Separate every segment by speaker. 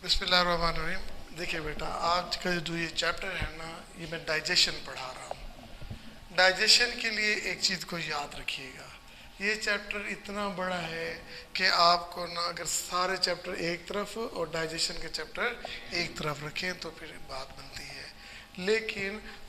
Speaker 1: बिस्मिल्लाहिर्रहमानिर्रहीम। देखिए बेटा, आज का जो ये चैप्टर है ना, ये मैं डाइजेशन पढ़ा रहा हूँ। डाइजेशन के लिए एक चीज़ को याद रखिएगा, ये चैप्टर इतना बड़ा है कि आपको ना अगर सारे चैप्टर एक तरफ और डाइजेशन के चैप्टर एक तरफ रखें तो फिर बात बनती है। लेकिन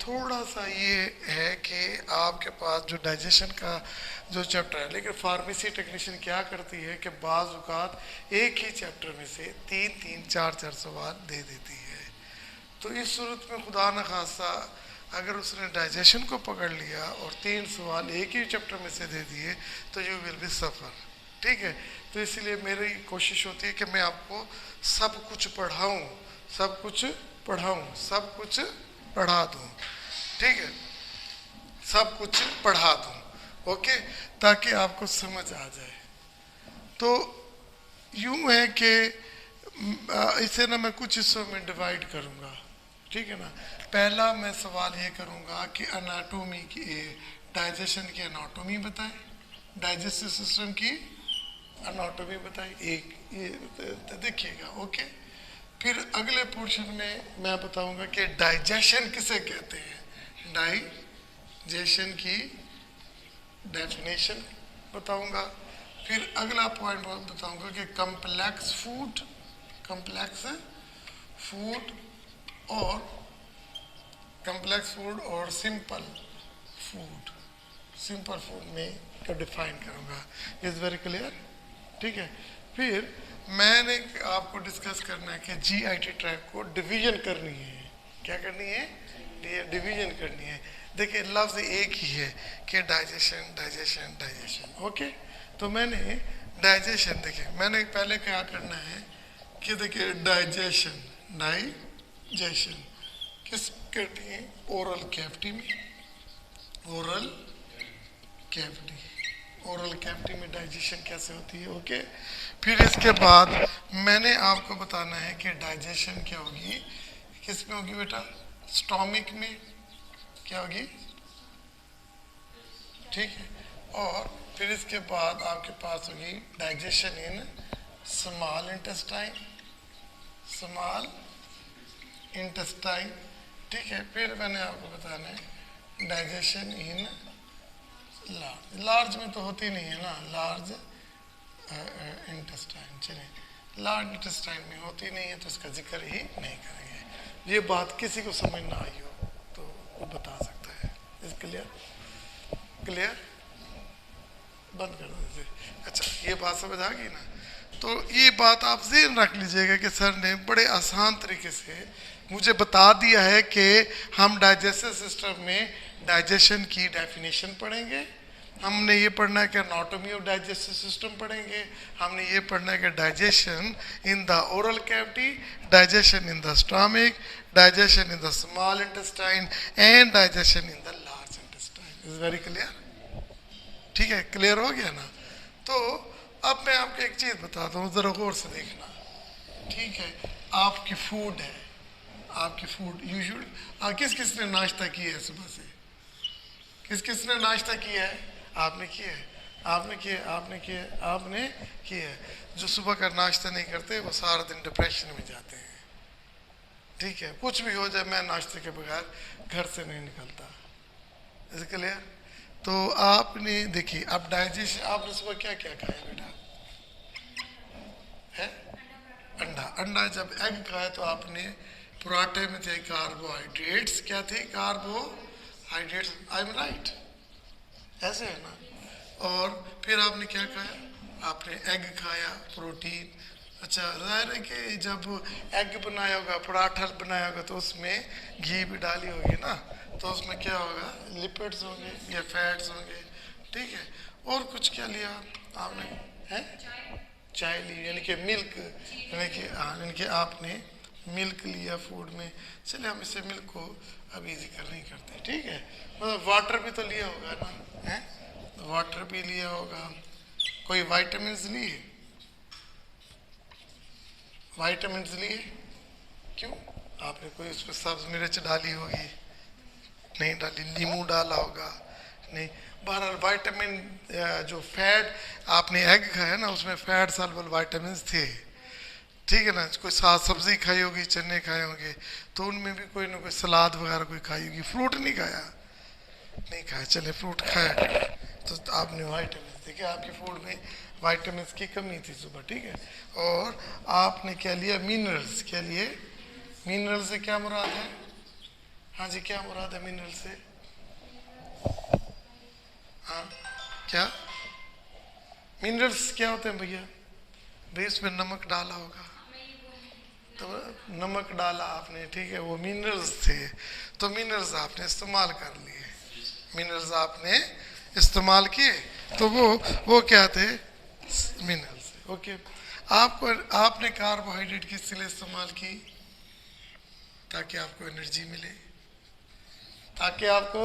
Speaker 1: थोड़ा सा ये है कि आपके पास जो डाइजेशन का जो चैप्टर है, लेकिन फार्मेसी टेक्नीशियन क्या करती है कि बाज़ औक़ात एक ही चैप्टर में से तीन तीन चार चार सवाल दे देती है। तो इस सूरत में खुदा न खासा अगर उसने डाइजेशन को पकड़ लिया और तीन सवाल एक ही चैप्टर में से दे दिए तो यू विल बी सफ़र। ठीक है, तो इसलिए मेरी कोशिश होती है कि मैं आपको सब कुछ पढ़ाऊँ, सब कुछ पढ़ाऊँ, सब कुछ पढ़ा दूँ। ठीक है, सब कुछ पढ़ा दूँ, ओके, ताकि आपको समझ आ जाए। तो यूँ है कि इसे ना मैं कुछ हिस्सों में डिवाइड करूँगा। ठीक है ना, पहला मैं सवाल ये करूँगा कि अनाटोमी की, डाइजेशन की अनाटोमी बताएं, डाइजेस्टिव सिस्टम की अनाटोमी बताएं, एक ये देखिएगा, ओके। फिर अगले पोर्शन में मैं बताऊँगा कि डाइजेशन किसे कहते हैं, डाइजेशन की डेफिनेशन बताऊँगा। फिर अगला पॉइंट बताऊँगा कि कम्प्लेक्स फूड, कम्प्लेक्स फूड और कम्प्लेक्स फूड और सिंपल फूड, सिंपल फूड में को डिफाइन करूँगा। Is very clear. ठीक है, फिर मैंने आपको डिस्कस करना है कि जीआईटी ट्रैक को डिवीजन करनी है। क्या करनी है, डिवीजन करनी है। देखिए लफ्ज़ एक ही है कि डाइजेशन डाइजेशन डाइजेशन, ओके। तो मैंने डाइजेशन, देखिए मैंने पहले क्या करना है कि देखिए डाइजेशन, डाइजेशन किस करती है, ओरल कैविटी में, ओरल कैविटी, ओरल कैविटी में डाइजेशन कैसे होती है, ओके। फिर इसके बाद मैंने आपको बताना है कि डाइजेशन क्या होगी, किस में होगी बेटा, स्टोमिक में क्या होगी, ठीक है। और फिर इसके बाद आपके पास होगी digestion in small intestine, small intestine, ठीक है। फिर मैंने आपको बताना है डाइजेशन इन लार्ज, लार्ज में तो होती नहीं है ना, लार्ज इंटेस्टाइन, चलिए लार्ज इंटेस्टाइन में होती नहीं है तो इसका जिक्र ही नहीं करेंगे। ये बात किसी को समझ ना आई हो तो वो बता सकता है। इस क्लियर, क्लियर, बंद कर दो इसे। अच्छा, ये बात समझ आ गई ना। तो ये बात आप ज़हन रख लीजिएगा कि सर ने बड़े आसान तरीके से मुझे बता दिया है कि हम डाइजेस्टिव सिस्टम में डाइजेशन की डेफिनेशन पढ़ेंगे, हमने ये पढ़ना है कि एनाटॉमी ऑफ डाइजेस्टिव सिस्टम पढ़ेंगे, हमने ये पढ़ना है कि digestion in the oral cavity, digestion in the stomach, digestion in the small intestine and digestion in the large intestine. Is very clear. ठीक है, क्लियर हो गया ना। तो अब मैं आपको एक चीज़ बताता हूँ, ज़रा गौर से देखना। ठीक है, आपकी फूड है, आपकी फूड यूजुअल किस किस ने नाश्ता किया है सुबह से, किस किस ने नाश्ता किया है, आपने किया है, आपने किया, आपने किया, आपने किया है। जो सुबह का नाश्ता नहीं करते वो सारा दिन डिप्रेशन में जाते हैं। ठीक है, कुछ भी हो जाए मैं नाश्ते के बगैर घर से नहीं निकलता। इसके लिए तो आपने देखिए अब डाइजेशन, आपने सुबह क्या क्या खाया बेटा, है अंडा, अंडा जब एग खाया तो आपने पराठे में थे कार्बोहाइड्रेट्स, क्या थे, कार्बोहाइड्रेट्स, आई एम राइट, ऐसे है ना। और फिर आपने क्या खाया, आपने एग खाया, प्रोटीन। अच्छा, जाहिर है कि जब एग बनाया होगा, पराठा बनाया होगा तो उसमें घी भी डाली होगी ना, तो उसमें क्या होगा, लिपिड्स होंगे या फैट्स होंगे। ठीक है, और कुछ क्या लिया आपने, है चाय ली, यानी कि मिल्क, यानी कि यानी कि आपने मिल्क लिया फूड में। चलिए हम इसे मिल्क को अभी जिक्र नहीं करते, ठीक है। मतलब वाटर भी तो लिया होगा ना, है वाटर भी लिया होगा, कोई वाइटामिन लिए, वाइटामिन लिए, क्यों, आपने कोई उस पर सब्ज मिर्च डाली होगी, नहीं डाली, नींबू डाला होगा, नहीं। बहरहाल वाइटामिन, जो फैट आपने एग खाया ना उसमें फैट सॉल्युबल वाइटामिन थे। ठीक है ना, कोई साग सब्जी खाई होगी, चने खाए होंगे, तो उनमें भी कोई ना कोई सलाद वगैरह कोई खाई होगी, फ्रूट नहीं खाया, नहीं खाया, चले फ्रूट खाया तो आपने वाइटामिन देखे, आपके फूड में वाइटामिन की कमी थी सुबह, ठीक है। और आपने क्या लिया, मिनरल्स, क्या लिए, मिनरल से क्या मुराद है, हाँ जी क्या मुराद है मिनरल से, हाँ क्या मिनरल्स क्या होते हैं भैया, भाई इसमें नमक डाला होगा, तो नमक डाला आपने, ठीक है, वो मिनरल्स थे, तो मिनरल्स आपने इस्तेमाल कर लिए, मिनरल्स आपने इस्तेमाल किए, तो वो क्या थे, मिनरल्स, ओके। आपको आपने कार्बोहाइड्रेट किस लिए इस्तेमाल की, ताकि आपको एनर्जी मिले, ताकि आपको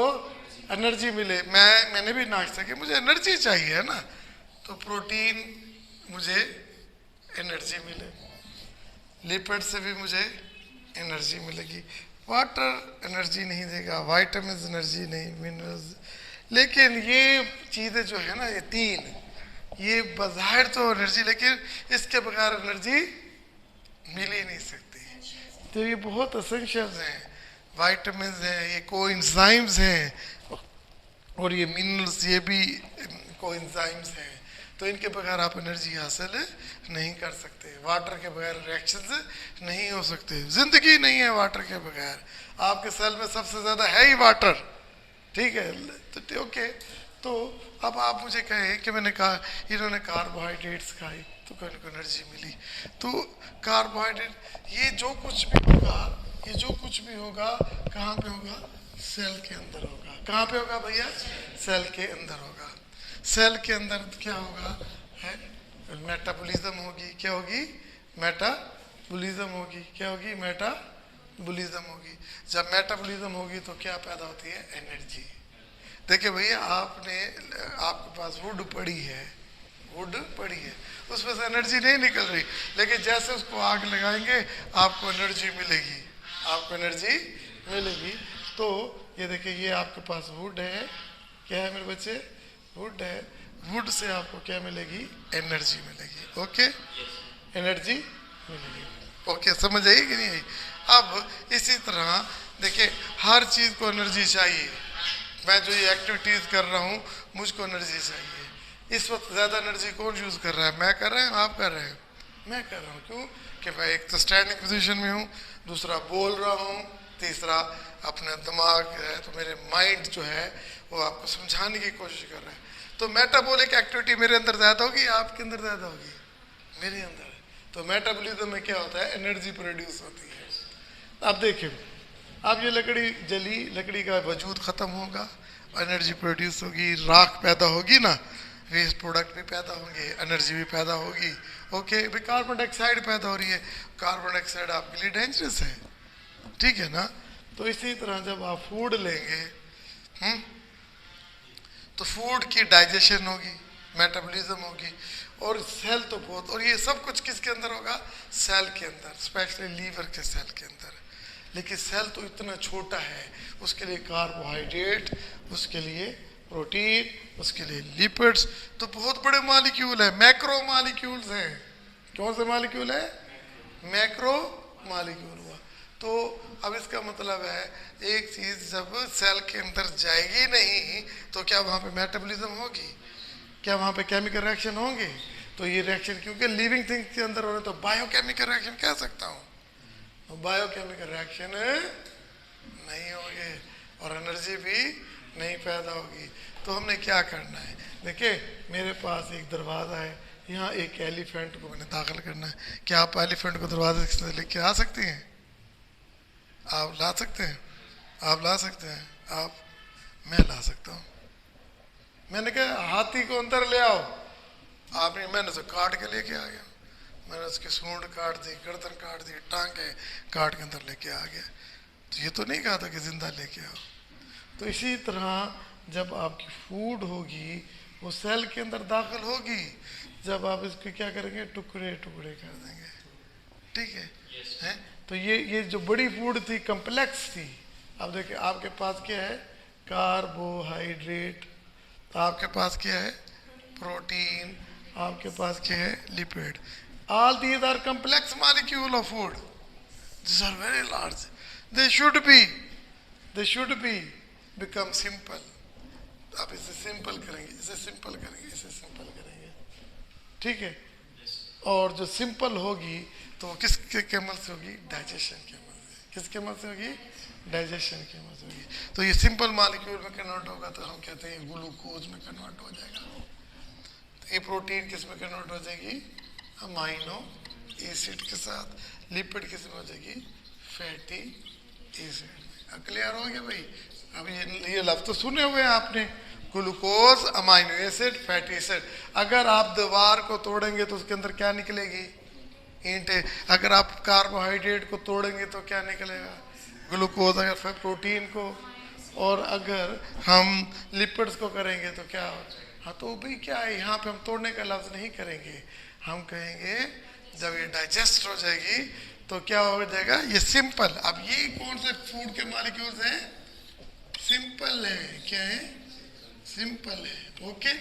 Speaker 1: एनर्जी मिले, मैंने भी नाश्ता किया, मुझे एनर्जी चाहिए है ना, तो प्रोटीन मुझे एनर्जी मिले, लिपिड से भी मुझे एनर्जी मिलेगी, वाटर एनर्जी नहीं देगा, वाइटामिन एनर्जी नहीं, मिनरल्स, लेकिन ये चीज़ें जो है ना, ये तीन, ये बज़ाहिर तो एनर्जी, लेकिन इसके बगैर एनर्जी मिल ही नहीं सकती, तो ये बहुत एसेंशियल्स हैं, वाइटामिन हैं, ये कोएंजाइम्स हैं, और ये मिनरल्स ये भी कोएंजाइम्स हैं, तो इनके बगैर आप एनर्जी हासिल नहीं कर सकते, वाटर के बगैर रिएक्शंस नहीं हो सकते, जिंदगी नहीं है वाटर के बगैर, आपके सेल में सबसे ज़्यादा है ही वाटर, ठीक है, तो ओके। तो अब आप मुझे कहें कि मैंने कहा इन्होंने कार्बोहाइड्रेट्स खाई तो कोई ना कोई एनर्जी मिली, तो कार्बोहाइड्रेट ये जो कुछ भी होगा, ये जो कुछ भी होगा कहाँ पे होगा, सेल के अंदर होगा, कहाँ पे होगा भैया, सेल के अंदर होगा, सेल के अंदर क्या होगा है, मेटाबॉलिज्म होगी, क्या होगी, मेटाबॉलिज्म होगी, क्या होगी, मेटाबॉलिज्म होगी, जब मेटाबॉलिज्म होगी तो क्या पैदा होती है, एनर्जी। देखिए भैया आपके पास वुड पड़ी है, वुड पड़ी है, उसमें से एनर्जी नहीं निकल रही, लेकिन जैसे उसको आग लगाएंगे आपको एनर्जी मिलेगी, आपको एनर्जी मिलेगी, तो ये देखिए ये आपके पास वुड है, क्या है मेरे बच्चे, वुड है, वुड से आपको क्या मिलेगी, एनर्जी मिलेगी, ओके, एनर्जी मिलेगी, ओके, समझ आई कि नहीं आई। अब इसी तरह देखिए हर चीज़ को एनर्जी चाहिए, मैं जो ये एक्टिविटीज़ कर रहा हूँ मुझको एनर्जी चाहिए, इस वक्त ज़्यादा एनर्जी कौन यूज़ कर रहा है, मैं कर रहा हूँ, आप कर रहे हैं, मैं कर रहा हूँ, क्यों कि मैं एक तो स्टैंडिंग पोजीशन में हूँ, दूसरा बोल रहा हूँ, तीसरा अपना दिमाग है, तो मेरे माइंड जो है वो आपको समझाने की कोशिश कर रहा है, तो मेटाबॉलिक एक्टिविटी मेरे अंदर ज़्यादा होगी, आपके अंदर ज़्यादा होगी, मेरे अंदर, तो मेटाबॉलिज्म में क्या होता है, एनर्जी प्रोड्यूस होती है। अब देखिए अब ये लकड़ी जली, लकड़ी का वजूद ख़त्म होगा, एनर्जी प्रोड्यूस होगी, राख पैदा होगी ना, वेस्ट प्रोडक्ट भी पैदा होंगे, एनर्जी भी पैदा होगी, ओके, भाई कार्बन डाइऑक्साइड पैदा हो रही है, कार्बन डाइऑक्साइड आपके लिए डेंजरस है, ठीक है ना, तो इसी तरह जब आप फूड लेंगे तो फूड की डाइजेशन होगी, मेटाबॉलिज्म होगी, और सेल तो बहुत, और ये सब कुछ किसके अंदर होगा, सेल के अंदर, स्पेशली लीवर के सेल के अंदर, लेकिन सेल तो इतना छोटा है, उसके लिए कार्बोहाइड्रेट, उसके लिए प्रोटीन, उसके लिए लिपिड्स, तो बहुत बड़े मॉलिक्यूल है, मैक्रो मॉलिक्यूल्स हैं, कौन से मॉलिक्यूल है, मैक्रो मॉलिक्यूल हुआ, तो अब इसका मतलब है एक चीज़ जब सेल के अंदर जाएगी नहीं तो क्या वहाँ पे मेटाबॉलिज्म होगी, क्या वहाँ पे केमिकल रिएक्शन होंगे, तो ये रिएक्शन क्योंकि लिविंग थिंग्स के अंदर हो रहे तो बायोकेमिकल रिएक्शन कह सकता हूँ, बायोकेमिकल रिएक्शन नहीं होंगे और एनर्जी भी नहीं पैदा होगी, तो हमने क्या करना है, देखिए मेरे पास एक दरवाज़ा है, यहाँ एक एलिफेंट को मैंने दाखिल करना है, क्या आप एलिफेंट को दरवाजे से लेके आ सकते हैं, आप ला सकते हैं, आप ला सकते हैं, आप, मैं ला सकता हूँ, मैंने कहा हाथी को अंदर ले आओ, आपने, मैंने उसे काट के लेके आ गया, मैंने उसकी सूंड काट दी, गर्दन काट दी, टांगे काट के अंदर लेके आ गया, तो ये तो नहीं कहा था कि जिंदा लेके आओ। तो इसी तरह जब आपकी फूड होगी वो सेल के अंदर दाखिल होगी, जब आप इसको क्या करेंगे, टुकड़े टुकड़े कर देंगे, ठीक है, हैं, तो ये जो बड़ी फूड थी कम्प्लेक्स थी, अब देखिए आपके पास क्या है, कार्बोहाइड्रेट, तो आपके पास क्या है, प्रोटीन, आपके पास क्या है, lipid, All these are complex molecule of food. These are very large. They should be become simple. आप इसे सिंपल करेंगे, इसे सिंपल करेंगे, इसे सिंपल करेंगे, ठीक है। और जो सिंपल होगी तो किसके केमल से होगी? डाइजेशन केमल से। किस केमल से होगी? डाइजेशन केमल से होगी। तो ये सिंपल मॉलिक्यूल में कन्वर्ट होगा तो हम कहते हैं ग्लूकोज में कन्वर्ट हो जाएगा। तो ये प्रोटीन किस में कन्वर्ट हो जाएगी? अमाइनो एसिड के साथ। लिपिड किस में हो जाएगी? Fatty acid. क्लियर हो गया भाई? अब ये लफ्ज तो सुने हुए हैं आपने, glucose, amino acid, fatty acid. अगर आप दीवार को तोड़ेंगे तो उसके अंदर क्या निकलेगी? ईंटें। अगर आप कार्बोहाइड्रेट को तोड़ेंगे तो क्या निकलेगा? ग्लूकोज। अगर फिर प्रोटीन को, और अगर हम लिपिड्स को करेंगे तो क्या? हाँ, तो भाई क्या है, यहाँ पे हम तोड़ने का लफ्ज नहीं करेंगे, हम कहेंगे जब ये डाइजेस्ट हो जाएगी तो क्या हो जाएगा? ये सिंपल। अब ये कौन से फूड के मॉलिक्यूल्स हैं? सिंपल है। क्या है? सिंपल है। ओके,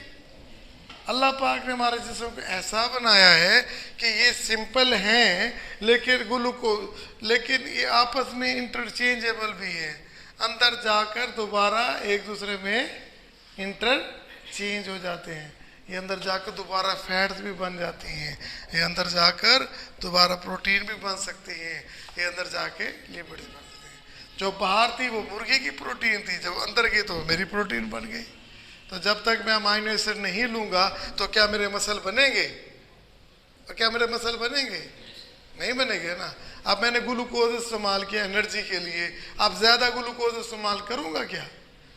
Speaker 1: अल्लाह पाक ने हमारे जिस्म को ऐसा बनाया है कि ये सिंपल हैं, लेकिन ये आपस में इंटरचेंजेबल भी है। अंदर जाकर दोबारा एक दूसरे में इंटरचेंज हो जाते हैं। ये अंदर जाकर दोबारा फैट्स भी बन जाती हैं, ये अंदर जाकर दोबारा प्रोटीन भी बन सकती है, ये अंदर जाके लिपिड्स बन सकते हैं। जो बाहर थी वो मुर्गी की प्रोटीन थी, जब अंदर गई तो मेरी प्रोटीन बन गई। तो जब तक मैं अमाइनो एसिड नहीं लूँगा तो क्या मेरे मसल बनेंगे? तो क्या मेरे मसल बनेंगे? नहीं बनेंगे ना। अब मैंने ग्लूकोज इस्तेमाल किया एनर्जी के लिए, अब ज़्यादा ग्लूकोज इस्तेमाल करूँगा क्या?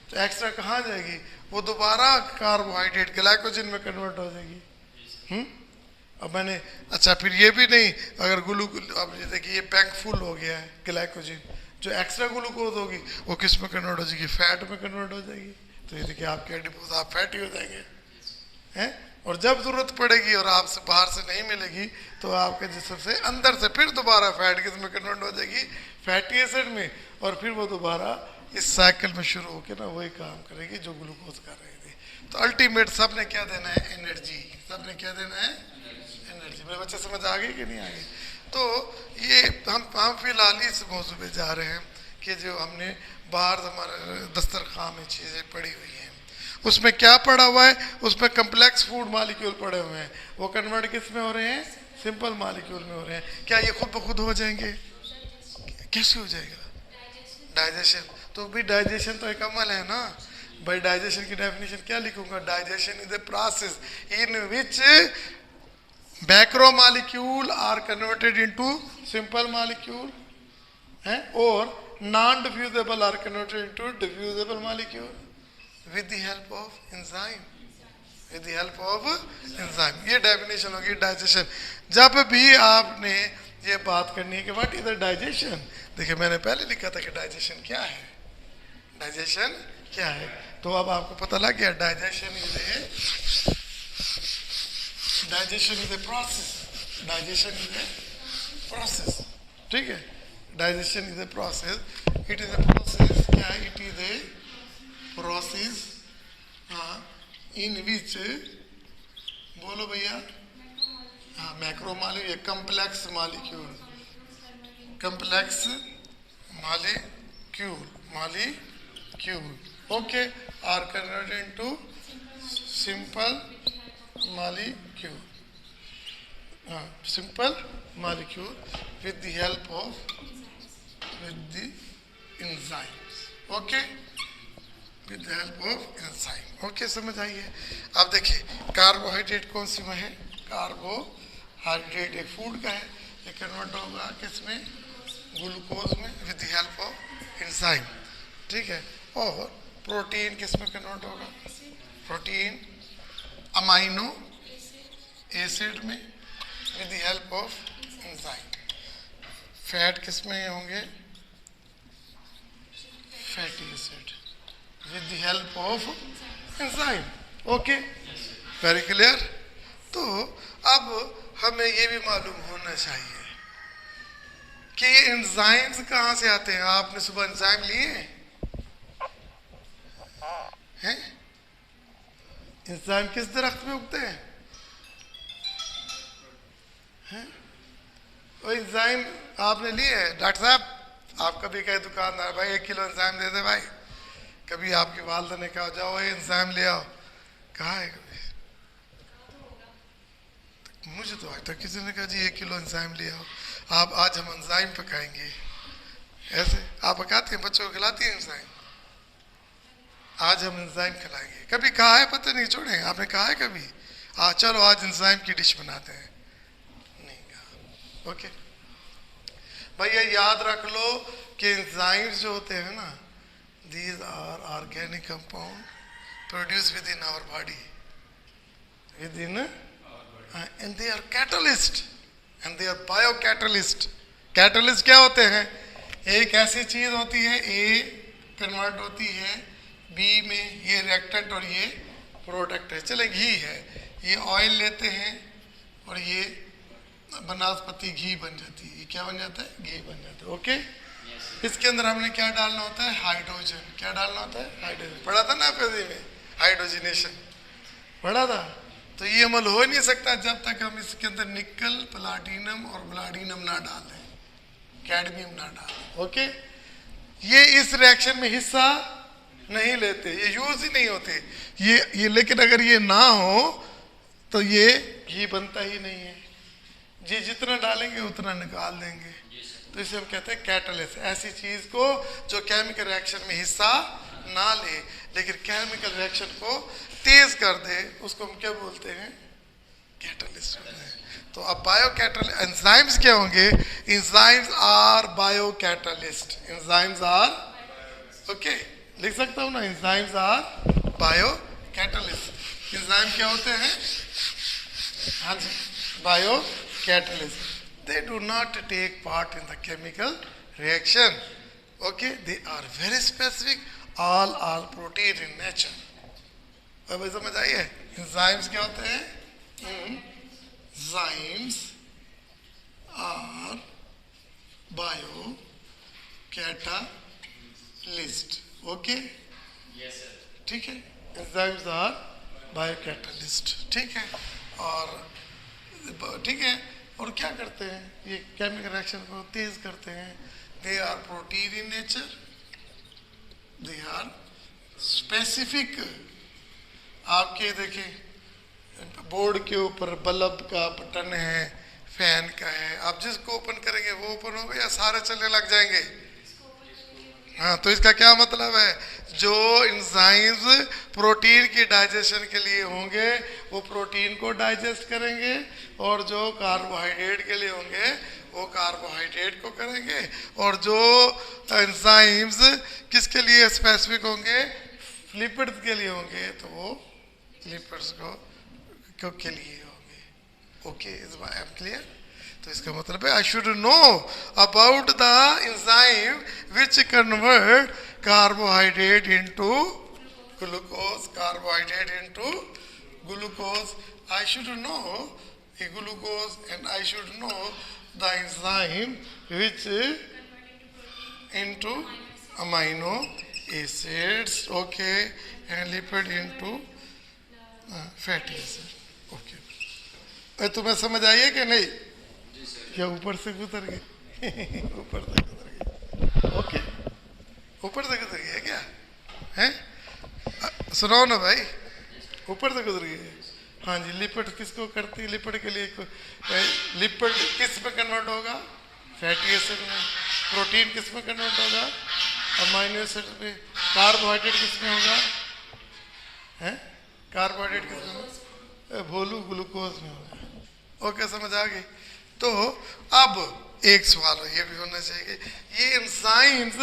Speaker 1: तो एक्स्ट्रा कहाँ जाएगी? वो दोबारा कार्बोहाइड्रेट ग्लाइकोजन में कन्वर्ट हो जाएगी। अब मैंने, अच्छा फिर ये भी नहीं, अगर अब ये देखिए ये पैक फुल हो गया है ग्लाइकोजन, जो एक्स्ट्रा ग्लूकोज होगी वो किस में कन्वर्ट हो जाएगी? फैट में कन्वर्ट हो जाएगी। तो ये देखिए आपके डिपोज आप फैटी हो जाएंगे हैं। और जब ज़रूरत पड़ेगी और आपसे बाहर से नहीं मिलेगी तो आपके जिस्म से अंदर से फिर दोबारा फैट किस में कन्वर्ट हो जाएगी? फैटी एसिड में। और फिर वो दोबारा इस साइकिल में शुरू होकर ना वही काम करेगी जो ग्लूकोज कर रही थी। तो अल्टीमेट सब ने क्या देना है? एनर्जी। सब ने क्या देना है? एनर्जी। मेरे बच्चे समझ आ गए कि नहीं आ गए? तो ये हम फिलहाल इस मौजू पे जा रहे हैं कि जो हमने बाहर हमारे दस्तरखान में चीज़ें पड़ी हुई हैं, उसमें क्या पड़ा हुआ है? उसमें कम्प्लेक्स फूड मॉलिक्यूल पड़े हुए हैं, वो कन्वर्ट किस में हो रहे हैं? सिंपल मॉलिक्यूल में हो रहे हैं। क्या ये खुद ब खुद हो जाएंगे? कैसे हो जाएगा? डाइजेशन। तो भी डाइजेशन तो एक अमल है ना भाई। डाइजेशन की डेफिनेशन क्या लिखूंगा? Digestion is a process in which macro molecule are converted into simple molecule हैं, और non-diffusible are converted into diffusible molecule with the help of enzyme. With the help of enzyme. ये definition होगी digestion. जब भी आपने ये बात करनी है कि व्हाट इज द डाइजेशन, देखिए मैंने पहले लिखा था कि डाइजेशन क्या है। डाइजेशन क्या है? तो अब आपको पता लग गया। Digestion is a process. Digestion is a process, ठीक है। Digestion is a process. It is a process. क्या है? It is a process in which, बोलो भैया, हाँ, macro molecule, complex molecule, complex molecule okay are converted into simple molecule, simple molecule with the help of enzymes. Okay, with the help of enzyme. Okay, समझ आइए। अब देखिए carbohydrate कौन सी में है? कार्बोहाइड्रेट एक फूड का है, ये कन्वर्ट होगा किसमें? ग्लूकोज में with the help of enzyme, ठीक है। और प्रोटीन किस में कन्वर्ट होगा? प्रोटीन अमाइनो एसिड में with the help of enzyme. Fat किस में होंगे? Fatty acid with the help of enzyme. Okay, very clear. तो अब हमें ये भी मालूम होना चाहिए कि ये एंजाइम्स कहाँ से आते हैं। आपने सुबह एंजाइम लिए हैं? एंजाइम किस दरख्त में उगते हैं? वो एंजाइम आपने लिए है डॉक्टर साहब, आप कभी कहे दुकानदार भाई 1 किलो एंजाइम दे दे भाई, कभी आपकी वालदा ने कहा जाओ ये एंजाइम ले आओ, कहा है कभी? तो मुझे तो आज तक किसी ने कहा जी 1 किलो एंजाइम ले आओ, आप आज हम एंजाइम पकाएंगे। ऐसे आप पकाती हैं, बच्चों को खिलाती हैं एंजाइम? आज हम एंजाइम खिलाएंगे, कभी कहा है? पता नहीं, छोड़े, आपने कहा है कभी चलो आज एंजाइम की डिश बनाते हैं? नहीं कहा। ओके भैया, याद रख लो कि एंजाइम्स जो होते हैं ना, these are organic compound produced within our body, and they are catalyst and they are biocatalyst। Catalyst क्या होते हैं? एक ऐसी चीज होती है, ए कन्वर्ट होती है बी में, ये रिएक्टेंट और ये प्रोडक्ट है। चले घी है, ये ऑयल लेते हैं और ये वनस्पति घी बन जाती है। ये क्या बन जाता है? घी बन जाता है। ओके, इसके अंदर हमने क्या डालना होता है? हाइड्रोजन। क्या डालना होता है? हाइड्रोजन। पढ़ा था ना फिजिक्स में, हाइड्रोजनेशन पढ़ा था। तो ये अमल हो नहीं सकता जब तक हम इसके अंदर निकल, प्लाटिनम और ब्लाडिनम ना डालें, कैडमियम ना डालें। ओके, ये इस रिएक्शन में हिस्सा नहीं लेते, ये यूज ही नहीं होते ये लेकिन अगर ये ना हो तो ये घी बनता ही नहीं है। जी जितना डालेंगे उतना निकाल देंगे। तो इसे हम कहते हैं कैटलिस्ट। ऐसी चीज को जो केमिकल रिएक्शन में हिस्सा ना ले लेकिन केमिकल रिएक्शन को तेज कर दे, उसको हम क्या बोलते हैं? कैटलिस्ट। तो अब बायो कैटलिस्ट एंजाइम्स क्या होंगे? Enzymes are bio catalyst. Enzymes are, okay लिख सकता हूँ ना, enzymes are bio catalyst. Enzyme क्या होते हैं? हाँ जी, bio catalyst. They do not take part in the chemical reaction. Okay, they are very specific. All are protein in nature. अब समझ आई है? Enzymes क्या होते हैं? Enzymes are biocatalyst. Okay?
Speaker 2: Yes sir.
Speaker 1: ठीक है, Enzymes are biocatalyst. ठीक है, और ठीक है, और क्या करते हैं? ये केमिकल रिएक्शन को तेज करते हैं। They are protein in nature, they are specific. आपके देखिए बोर्ड के ऊपर बल्ब का बटन है, फैन का है, आप जिसको ओपन करेंगे वो ओपन होगा या सारे चलने लग जाएंगे? हाँ, तो इसका क्या मतलब है? जो एंजाइम्स प्रोटीन की डाइजेशन के लिए होंगे वो प्रोटीन को डाइजेस्ट करेंगे, और जो कार्बोहाइड्रेट के लिए होंगे वो कार्बोहाइड्रेट को करेंगे, और जो एंजाइम्स किसके लिए स्पेसिफिक होंगे? लिपिड्स के लिए होंगे, तो वो लिपिड्स को के लिए होंगे। Okay, is I am clear? तो इसका मतलब है I should know about the enzyme which convert carbohydrate into glucose, carbohydrate into glucose. I should know a glucose, and I should know the enzyme which into amino acids, okay, and lipid into fatty acid. Okay, तुम्हें समझ आई है कि नहीं? क्या ऊपर से गुजर गए? ऊपर से गुजर गए। ओके, ऊपर से गुजर गए क्या? हैं? सुनाओ ना भाई, ऊपर से गुजर गए। हाँ जी, लिपिड किसको करती है? लिपिड के लिए लिपिड किस में कन्वर्ट होगा? फैटी एसिड में। प्रोटीन किस में कन्वर्ट होगा? अमाइनो एसिड में। कार्बोहाइड्रेट किस में होगा? हैं? कार्बोहाइड्रेट किस में? भोलू ग्लूकोज में होगा। ओके, समझ आ गई? तो अब एक सवाल ये भी होना चाहिए, ये एंजाइम्स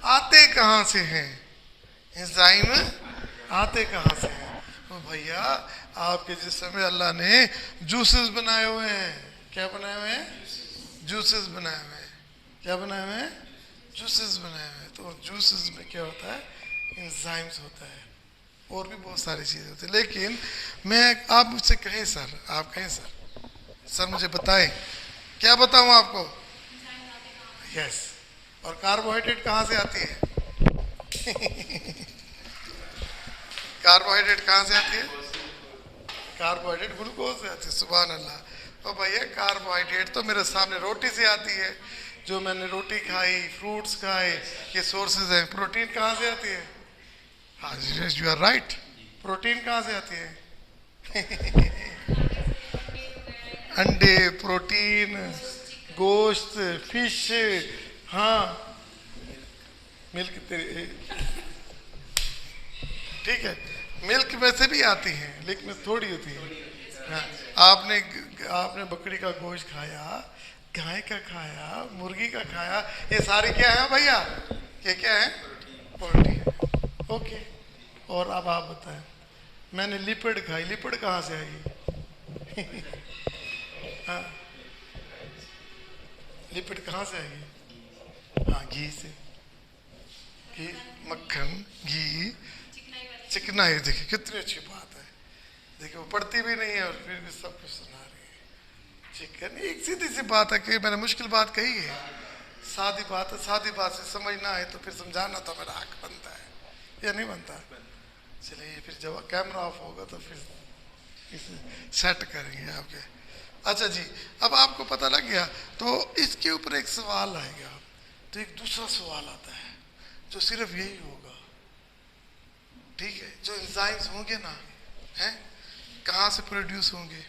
Speaker 1: आते कहाँ से हैं? एंजाइम आते कहाँ से हैं? भैया आपके जिस्म में अल्लाह ने जूसेस बनाए हुए हैं। क्या बनाए हुए हैं? जूसेस बनाए हुए हैं। क्या बनाए हुए हैं? जूसेस बनाए हुए हैं। तो जूसेस में क्या होता है? एंजाइम्स होता है, और भी बहुत सारी चीज़ें होती है। लेकिन मैं, आप मुझसे कहें सर, आप कहें सर मुझे बताएं, क्या बताऊं आपको? यस। और कार्बोहाइड्रेट कहाँ से आती है? कार्बोहाइड्रेट कहाँ से आती है? कार्बोहाइड्रेट ग्लूकोज से आती है। सुभान अल्लाह। और भैया कार्बोहाइड्रेट तो मेरे सामने रोटी से आती है, जो मैंने रोटी खाई, फ्रूट्स खाए, ये सोर्सेज हैं। प्रोटीन कहाँ से आती है? हाँ यू आर राइट, प्रोटीन कहाँ से आती है? अंडे, प्रोटीन, गोश्त, फिश, हाँ मिल्क, तेरे ठीक है, मिल्क में से भी आती है लेकिन थोड़ी होती है। हाँ, आपने बकरी का गोश्त खाया, गाय का खाया, मुर्गी का खाया, ये सारी क्या है भैया? ये क्या है? प्रोटीन। ओके, और अब आप बताएं, मैंने लिपिड खाई, लिपिड कहाँ से आएगी? हाँ, लिपिड कहाँ से आएगी? हाँ, घी से, घी, मक्खन, घी, चिकनाई। देखिए कितनी अच्छी बात है, देखिए वो पढ़ती भी नहीं है और फिर भी सब कुछ सुना रही है। चिकन, एक सीधी सी बात है कि मैंने मुश्किल बात कही है, सादी बात है, सादी बात से समझना है तो फिर समझाना तो मेरा हक बनता है या नहीं बनता? चलिए फिर जब कैमरा ऑफ होगा तो फिर इसे सेट करेंगे आपके। अच्छा जी, अब आपको पता लग गया, तो इसके ऊपर एक सवाल आएगा, तो एक दूसरा सवाल आता है जो सिर्फ यही होगा, ठीक है, जो एंजाइम्स होंगे ना, हैं, कहाँ से प्रोड्यूस होंगे,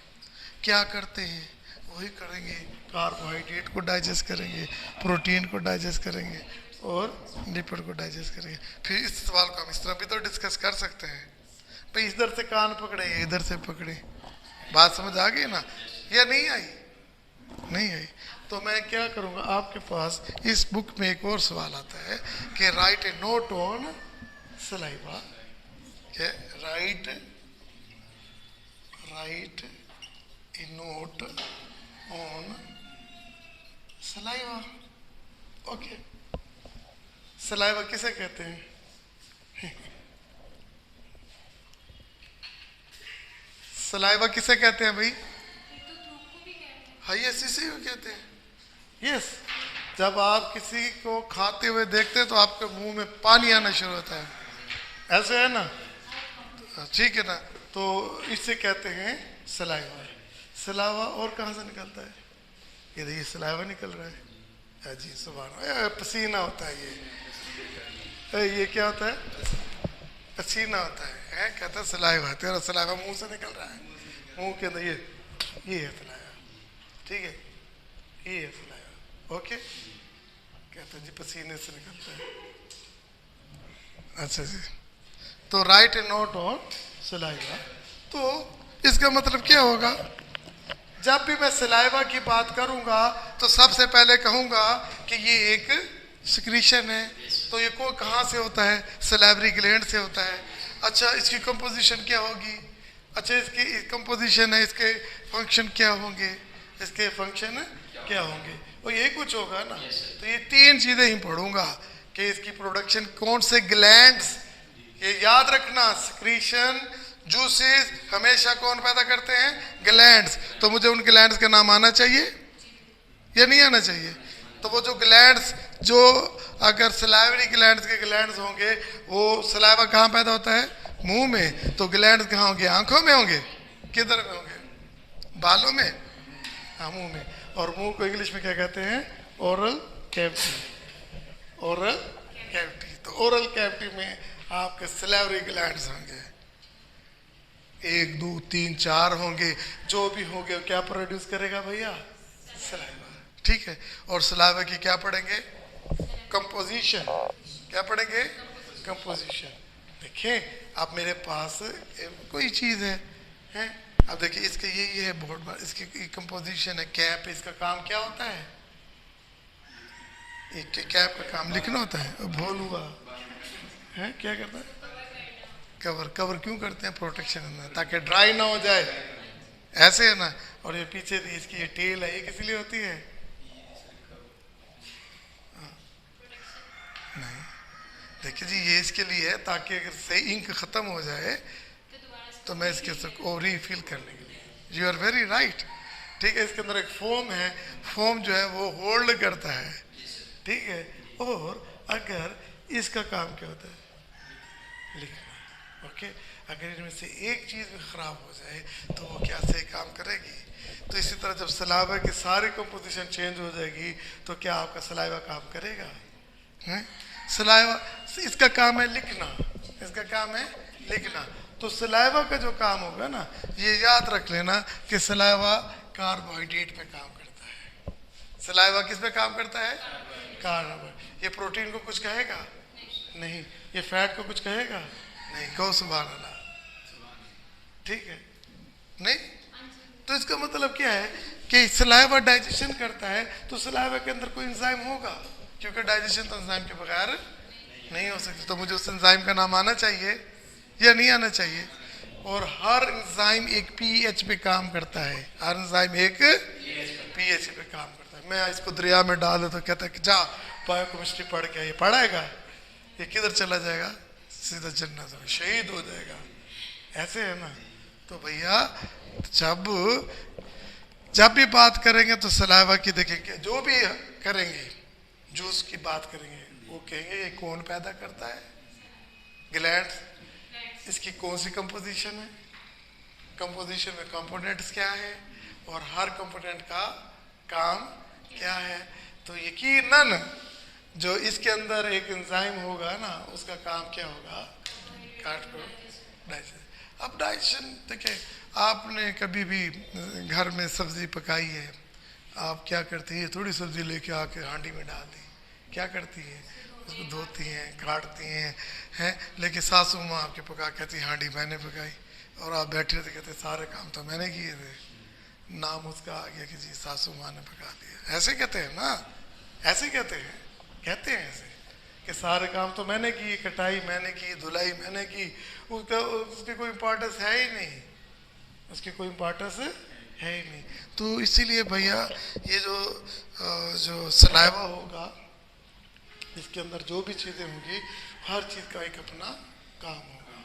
Speaker 1: क्या करते हैं, वही करेंगे, कार्बोहाइड्रेट को डाइजेस्ट करेंगे, प्रोटीन को डाइजेस्ट करेंगे और लिपिड को डाइजेस्ट करेंगे। फिर इस सवाल को हम इस तरह भी तो डिस्कस कर सकते हैं, भाई इधर से कान पकड़े, इधर से पकड़े, बात समझ आ गई ना, या नहीं आई? नहीं आई तो मैं क्या करूँगा, आपके पास इस बुक में एक और सवाल आता है कि write a note on saliva, right a note on saliva. Okay, saliva किसे कहते हैं? सलाइवा किसे कहते हैं भाई? हाँ, ये इसे कहते हैं। यस, जब आप किसी को खाते हुए देखते हैं तो आपके मुंह में पानी आना शुरू होता है, ऐसे है ना, ठीक है ना, तो इसे कहते हैं सलाइवा। सलाइवा और कहाँ से निकलता है? ये देखिए सलाइवा निकल रहा है जी, सुभान, पसीना होता है ये क्या होता है? पसीना होता है, कहता है सलाइवा, तेरा सलाइवा मुंह से निकल रहा है, मुंह के अंदर ये है सलाइवा, ठीक है, ये है सलाइवा। ओके, कहता है जी पसीने से निकलता है। अच्छा जी, तो right a note on saliva, तो इसका मतलब क्या होगा? जब भी मैं सलाइवा की बात करूंगा तो सबसे पहले कहूंगा कि ये एक सिक्रीशन है, तो ये को कहाँ से होता है? सलाइवरी ग्लैंड से होता है। अच्छा, इसकी कंपोजिशन क्या होगी? अच्छा, इसकी कंपोजिशन है, इसके फंक्शन क्या होंगे, इसके फंक्शन क्या होंगे, और यही कुछ होगा ना। तो ये तीन चीज़ें ही पढ़ूंगा कि इसकी प्रोडक्शन कौन से ग्लैंड्स, ये याद रखना, सिक्रीशन, जूसेस हमेशा कौन पैदा करते हैं? ग्लैंड्स। तो मुझे उन ग्लैंड्स का नाम आना चाहिए या नहीं आना चाहिए? तो वो जो ग्लैंड्स, जो अगर सलाइवरी ग्लैंड्स के ग्लैंड्स होंगे, वो सलाइवा कहाँ पैदा होता है? मुंह में। तो ग्लैंड्स कहाँ होंगे? आंखों में होंगे, किधर में होंगे? बालों में, हाँ मुंह में। और मुंह को इंग्लिश में क्या कहते हैं? Oral cavity, oral cavity. तो ओरल कैविटी में आपके सलाइवरी ग्लैंड्स होंगे, 1 2 3 4 होंगे, जो भी होंगे क्या प्रोड्यूस करेगा भैया? सलाइवा, ठीक है। और सलाइवा की क्या पढ़ेंगे? कंपोजिशन। क्या पढ़ेंगे? कंपोजिशन। देखिए अब मेरे पास कोई चीज़ है, अब देखिए इसके ये है बहुत बार, इसकी कंपोजिशन है, कैप, इसका काम क्या होता है? एक कैप का काम लिखना होता है, भूल हुआ है, क्या करता है? कवर। कवर क्यों करते हैं? प्रोटेक्शन है ना, ताकि ड्राई ना हो जाए, ऐसे है ना। और ये पीछे इसकी ये टेल है, ये किस लिए होती है? नहीं, देखिए जी, ये इसके लिए है ताकि अगर सही इंक खत्म हो जाए तो मैं इसके को रीफिल करने के लिए। यू आर वेरी राइट, ठीक है। इसके अंदर एक फोम है, फोम जो है वो होल्ड करता है, ठीक है। और अगर इसका काम क्या होता है? लिखना। ओके, अगर इनमें से एक चीज़ भी ख़राब हो जाए तो वो क्या सही काम करेगी? तो इसी तरह जब सलाइवा की सारी कंपोजिशन चेंज हो जाएगी तो क्या आपका सलाइवा काम करेगा? हैं? सलाइवा, इसका काम है लिखना, इसका काम है लिखना। तो सलाइवा का जो काम होगा ना, ये याद रख लेना कि सलाइवा कार्बोहाइड्रेट पे काम करता है। सलाइवा किस पे काम करता है? कार्बोहाइड्रेट। ये प्रोटीन को कुछ कहेगा? नहीं। ये फैट को कुछ कहेगा? नहीं। कहो सुभान अल्लाह। ठीक है, नहीं? तो इसका मतलब क्या है कि सलाइवा डाइजेशन करता है तो सलाइवा के अंदर कोई एंजाइम होगा, क्योंकि डाइजेशन तो एंजाइम के बगैर नहीं हो सकती। तो मुझे उस एंजाइम का नाम आना चाहिए या नहीं आना चाहिए? और हर एंजाइम एक पीएच पे काम करता है, हर एंजाइम एक पीएच पे काम करता है। मैं इसको दरिया में डाल दो तो कहता है कि जा बायोकेमिस्ट्री पढ़ के, ये पढ़ाएगा, ये किधर चला जाएगा? सीधा जन्नत में शहीद हो जाएगा। ऐसे है ना? तो भैया जब भी बात करेंगे तो सलाइवा की देखेंगे, जो भी करेंगे, जूस की बात करेंगे, वो कहेंगे ये कौन पैदा करता है? ग्लैंड्स। इसकी कौन सी कंपोजिशन है? कंपोजिशन में कंपोनेंट्स क्या है और हर कंपोनेंट का काम क्या है? तो यकीनन जो इसके अंदर एक एंजाइम होगा ना, उसका काम क्या होगा? डाइजेशन। अब डाइजेशन देखिए, आपने कभी भी घर में सब्जी पकाई है, आप क्या करती है? थोड़ी सब्जी लेके आके हांडी में डाल दी, क्या करती है? उसको धोती हैं, काटती हैं, लेकिन सासू माँ आपके पका कहती हांडी मैंने पकाई, और आप बैठे थे कहते सारे काम तो मैंने किए थे। नाम उसका आ गया कि जी सासू माँ ने पका दिया। ऐसे कहते हैं ना, ऐसे कहते हैं ऐसे कि सारे काम तो मैंने किए, कटाई मैंने की, धुलाई मैंने की, उसकी कोई इम्पोर्टेंस है ही नहीं, उसकी कोई इम्पोर्टेंस है ही नहीं। तो इसीलिए भैया ये जो सलाइवा होगा, इसके अंदर जो भी चीज़ें होंगी, हर चीज़ का एक अपना काम होगा,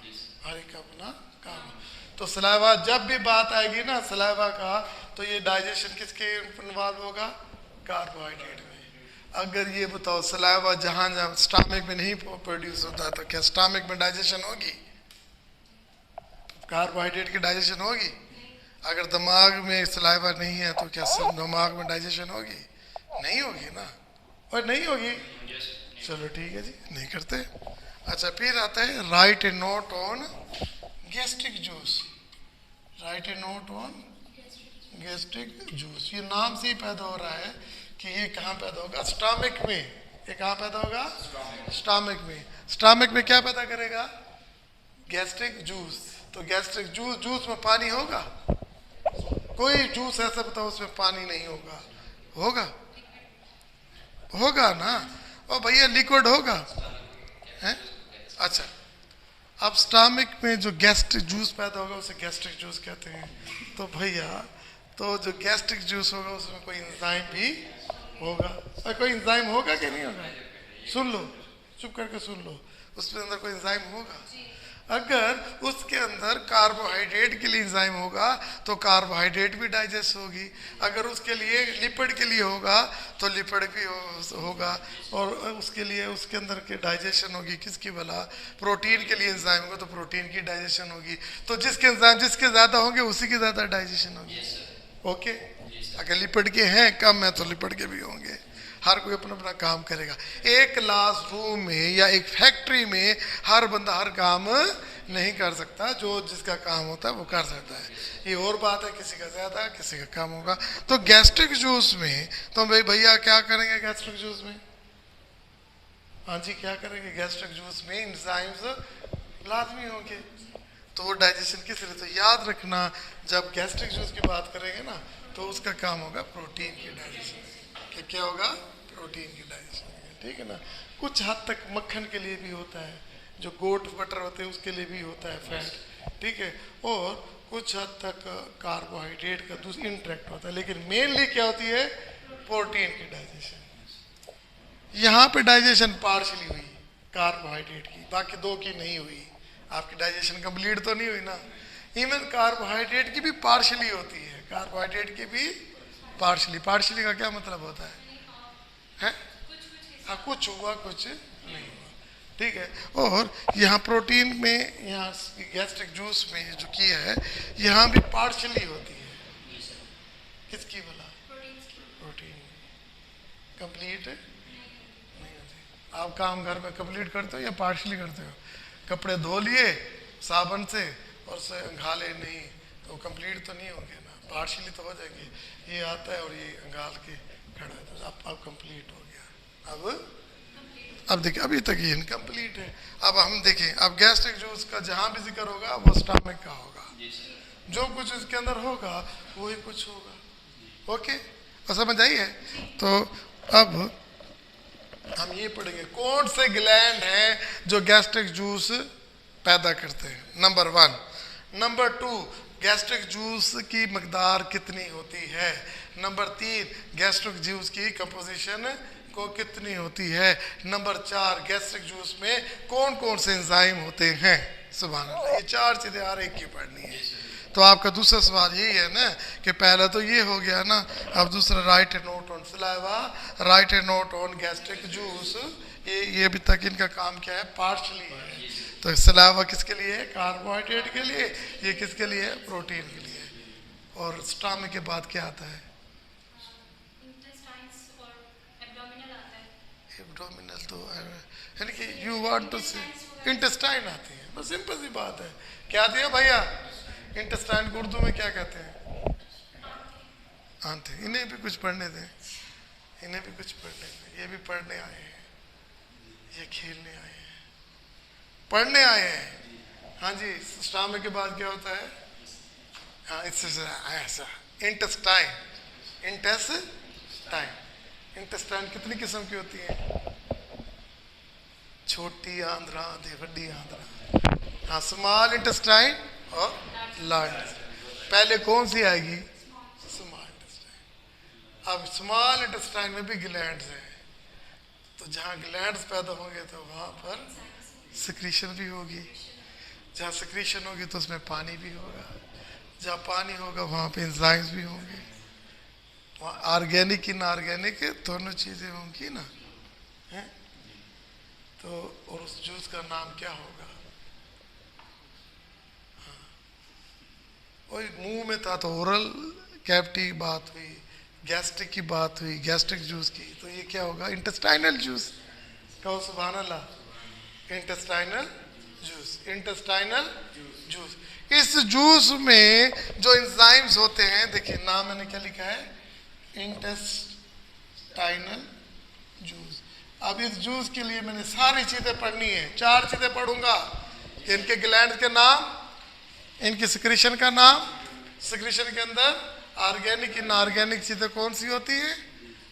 Speaker 1: हर एक अपना काम। तो सलाइवा जब भी बात आएगी ना सलाइवा का, तो ये डाइजेशन किसके इन्वॉल्व होगा? कार्बोहाइड्रेट में। अगर ये बताओ सलाइवा जहाँ स्टमक में नहीं प्रोड्यूस होता तो क्या स्टमक में डाइजेशन होगी? कार्बोहाइड्रेट की डाइजेशन होगी? अगर दिमाग में सलाइवा नहीं है तो क्या दिमाग में डाइजेशन होगी? नहीं होगी ना, और नहीं होगी। चलो ठीक है जी, नहीं करते। अच्छा, फिर आता है right a note on gastric juice. Right a note on gastric juice. ये नाम से ही पैदा हो रहा है कि ये कहाँ पैदा होगा? स्टमक में। ये कहाँ पैदा होगा? स्टमक में। स्टमक में क्या पैदा करेगा? Gastric juice. तो गैस्ट्रिक जूस में पानी होगा? कोई जूस ऐसा बताओ उसमें पानी नहीं होगा? होगा ना? और भैया लिक्विड होगा, हैं? अच्छा, अब स्टमक में जो गैस्ट्रिक जूस पैदा होगा उसे गैस्ट्रिक जूस कहते हैं। तो भैया तो जो गैस्ट्रिक जूस होगा उसमें कोई एंजाइम भी होगा। और कोई एंजाइम होगा कि नहीं होगा? सुन लो, चुप करके सुन लो, उसके अंदर कोई एंजाइम होगा? अगर उसके अंदर कार्बोहाइड्रेट के लिए एंजाइम होगा तो कार्बोहाइड्रेट भी डाइजेस्ट होगी। अगर उसके लिए लिपिड के लिए होगा तो लिपिड भी होगा, और उसके लिए उसके अंदर के डाइजेशन होगी। किसकी भला? प्रोटीन के लिए एंजाइम होगा तो प्रोटीन की डाइजेशन होगी। तो जिसके एंजाइम जिसके ज़्यादा होंगे उसी की ज़्यादा डाइजेशन होगी। ओके, अगर लिपिड के हैं कम है तो लिपिड के भी होंगे। हर कोई अपना अपना काम करेगा। एक क्लासरूम में या एक फैक्ट्री में हर बंदा हर काम नहीं कर सकता, जो जिसका काम होता है वो कर सकता है। ये और बात है, किसी का ज़्यादा किसी का कम होगा। तो गैस्ट्रिक जूस में तो भाई भैया क्या करेंगे? गैस्ट्रिक जूस में, हाँ जी क्या करेंगे? गैस्ट्रिक जूस में एंजाइम्स लाजमी होंगे। तो वो डाइजेशन किस लिए? तो याद रखना, जब गैस्ट्रिक जूस की बात करेंगे ना तो उसका काम होगा प्रोटीन की डाइजेशन। क्या होगा? प्रोटीन की डाइजेशन। ठीक है ना? कुछ हद तक मक्खन के लिए भी होता है, जो गोट बटर होते हैं उसके लिए भी होता है फैट। ठीक है, और कुछ हद तक कार्बोहाइड्रेट का दूसरा इंटरेक्ट होता है, लेकिन मेनली क्या होती है? प्रोटीन की डाइजेशन। यहाँ पे डाइजेशन पार्शली हुई कार्बोहाइड्रेट की, बाकी दो की नहीं हुई। आपकी डाइजेशन कंप्लीट तो नहीं हुई ना। इवन कार्बोहाइड्रेट की भी पार्शली होती है, कार्बोहाइड्रेट की भी पार्शली। पार्शली का क्या मतलब होता है? हाँ, कुछ हुआ कुछ नहीं हुआ। ठीक है। और यहाँ प्रोटीन में, यहाँ गैस्ट्रिक जूस में जो किया है, यहाँ भी पार्शली होती है। किसकी बोला? प्रोटीन। कंप्लीट नहीं होती। आप काम घर में कंप्लीट करते हो या पार्शली करते हो? कपड़े धो लिए साबुन से और से अंघाले नहीं, तो कंप्लीट तो नहीं होंगे ना, पार्शली तो हो जाएंगे। ये आता है और ये अंघाल के खड़ा है, तो अब कंप्लीट हो गया। अब देखिए अभी तक ये इनकम्प्लीट है। अब हम देखें, अब गैस्ट्रिक जूस का जहाँ भी जिक्र होगा वो स्टमक का होगा, जो कुछ इसके अंदर होगा वही कुछ होगा। ओके, और समझ आई है? तो अब हम ये पढ़ेंगे कौन से ग्लैंड हैं जो गैस्ट्रिक जूस पैदा करते हैं। नंबर 1। नंबर 2, गैस्ट्रिक जूस की मकदार कितनी होती है। नंबर 3, गैस्ट्रिक जूस की कंपोजिशन को कितनी होती है। नंबर 4, गैस्ट्रिक जूस में कौन कौन से एंजाइम होते हैं। सुभान अल्लाह, ये 4 चीज़ें हर एक की पढ़नी है। तो आपका दूसरा सवाल यही है ना कि पहला तो ये हो गया ना, अब दूसरा right a note on saliva, right a note on gastric juice. ये अभी तक इनका काम क्या है? पार्शली है। तो सलाइवा किसके लिए है? कार्बोहाइड्रेट के लिए। ये किसके लिए है? प्रोटीन के लिए। और स्टमक के बाद क्या आता है? एब्डोमिनल, तो यानी कि यू वांट टू से इंटेस्टाइन आती है। बस सिंपल सी बात है। क्या आती है भैया? इंटेस्टाइन को उर्दू में क्या कहते हैं? आंते। इन्हें भी कुछ पढ़ने दें, इन्हें भी कुछ पढ़ने दें। ये भी पढ़ने आए हैं, ये खेलने आए हैं, पढ़ने आए हैं। हाँ जी, स्टमक के बाद क्या होता है? हाँ, ऐसा इंटेस्टाइन। इंटेस्टाइन, इंटेस्टाइन कितनी किस्म की होती है? छोटी आंद्रा, बड़ी आंद्रा। हाँ, स्मॉल इंटेस्टाइन और लार्ज। पहले कौन सी आएगी? Small intestine. अब स्मॉल इंटेस्टाइन में भी ग्लैंड्स हैं, तो जहाँ ग्लैंड्स पैदा होंगे तो वहाँ पर सिक्रीशन भी होगी। जहाँ सिक्रीशन होगी तो उसमें पानी भी होगा। जहाँ पानी होगा वहाँ पे एंजाइम्स भी होंगे। वहाँ ऑर्गेनिक इनऑर्गेनिक दोनों चीज़ें होंगी ना, हैं? तो और उस जूस का नाम क्या होगा? हाँ, वही मुंह में था तो ओरल कैविटी की बात हुई, गैस्ट्रिक की बात हुई, गैस्ट्रिक जूस की। तो ये क्या होगा? Intestinal juice. कहो सुभान अल्लाह। Intestinal juice, intestinal juice. इस जूस में जो एंजाइम्स होते हैं, देखिए नाम मैंने क्या लिखा है? Intestinal juice. अब इस जूस के लिए मैंने सारी चीजें पढ़नी है। 4 चीजें पढ़ूंगा। इनके ग्लैंड के नाम, इनकी सिक्रीशन का नाम, सिक्रीशन के अंदर ऑर्गेनिक इनऑर्गेनिक चीजें कौन सी होती हैं,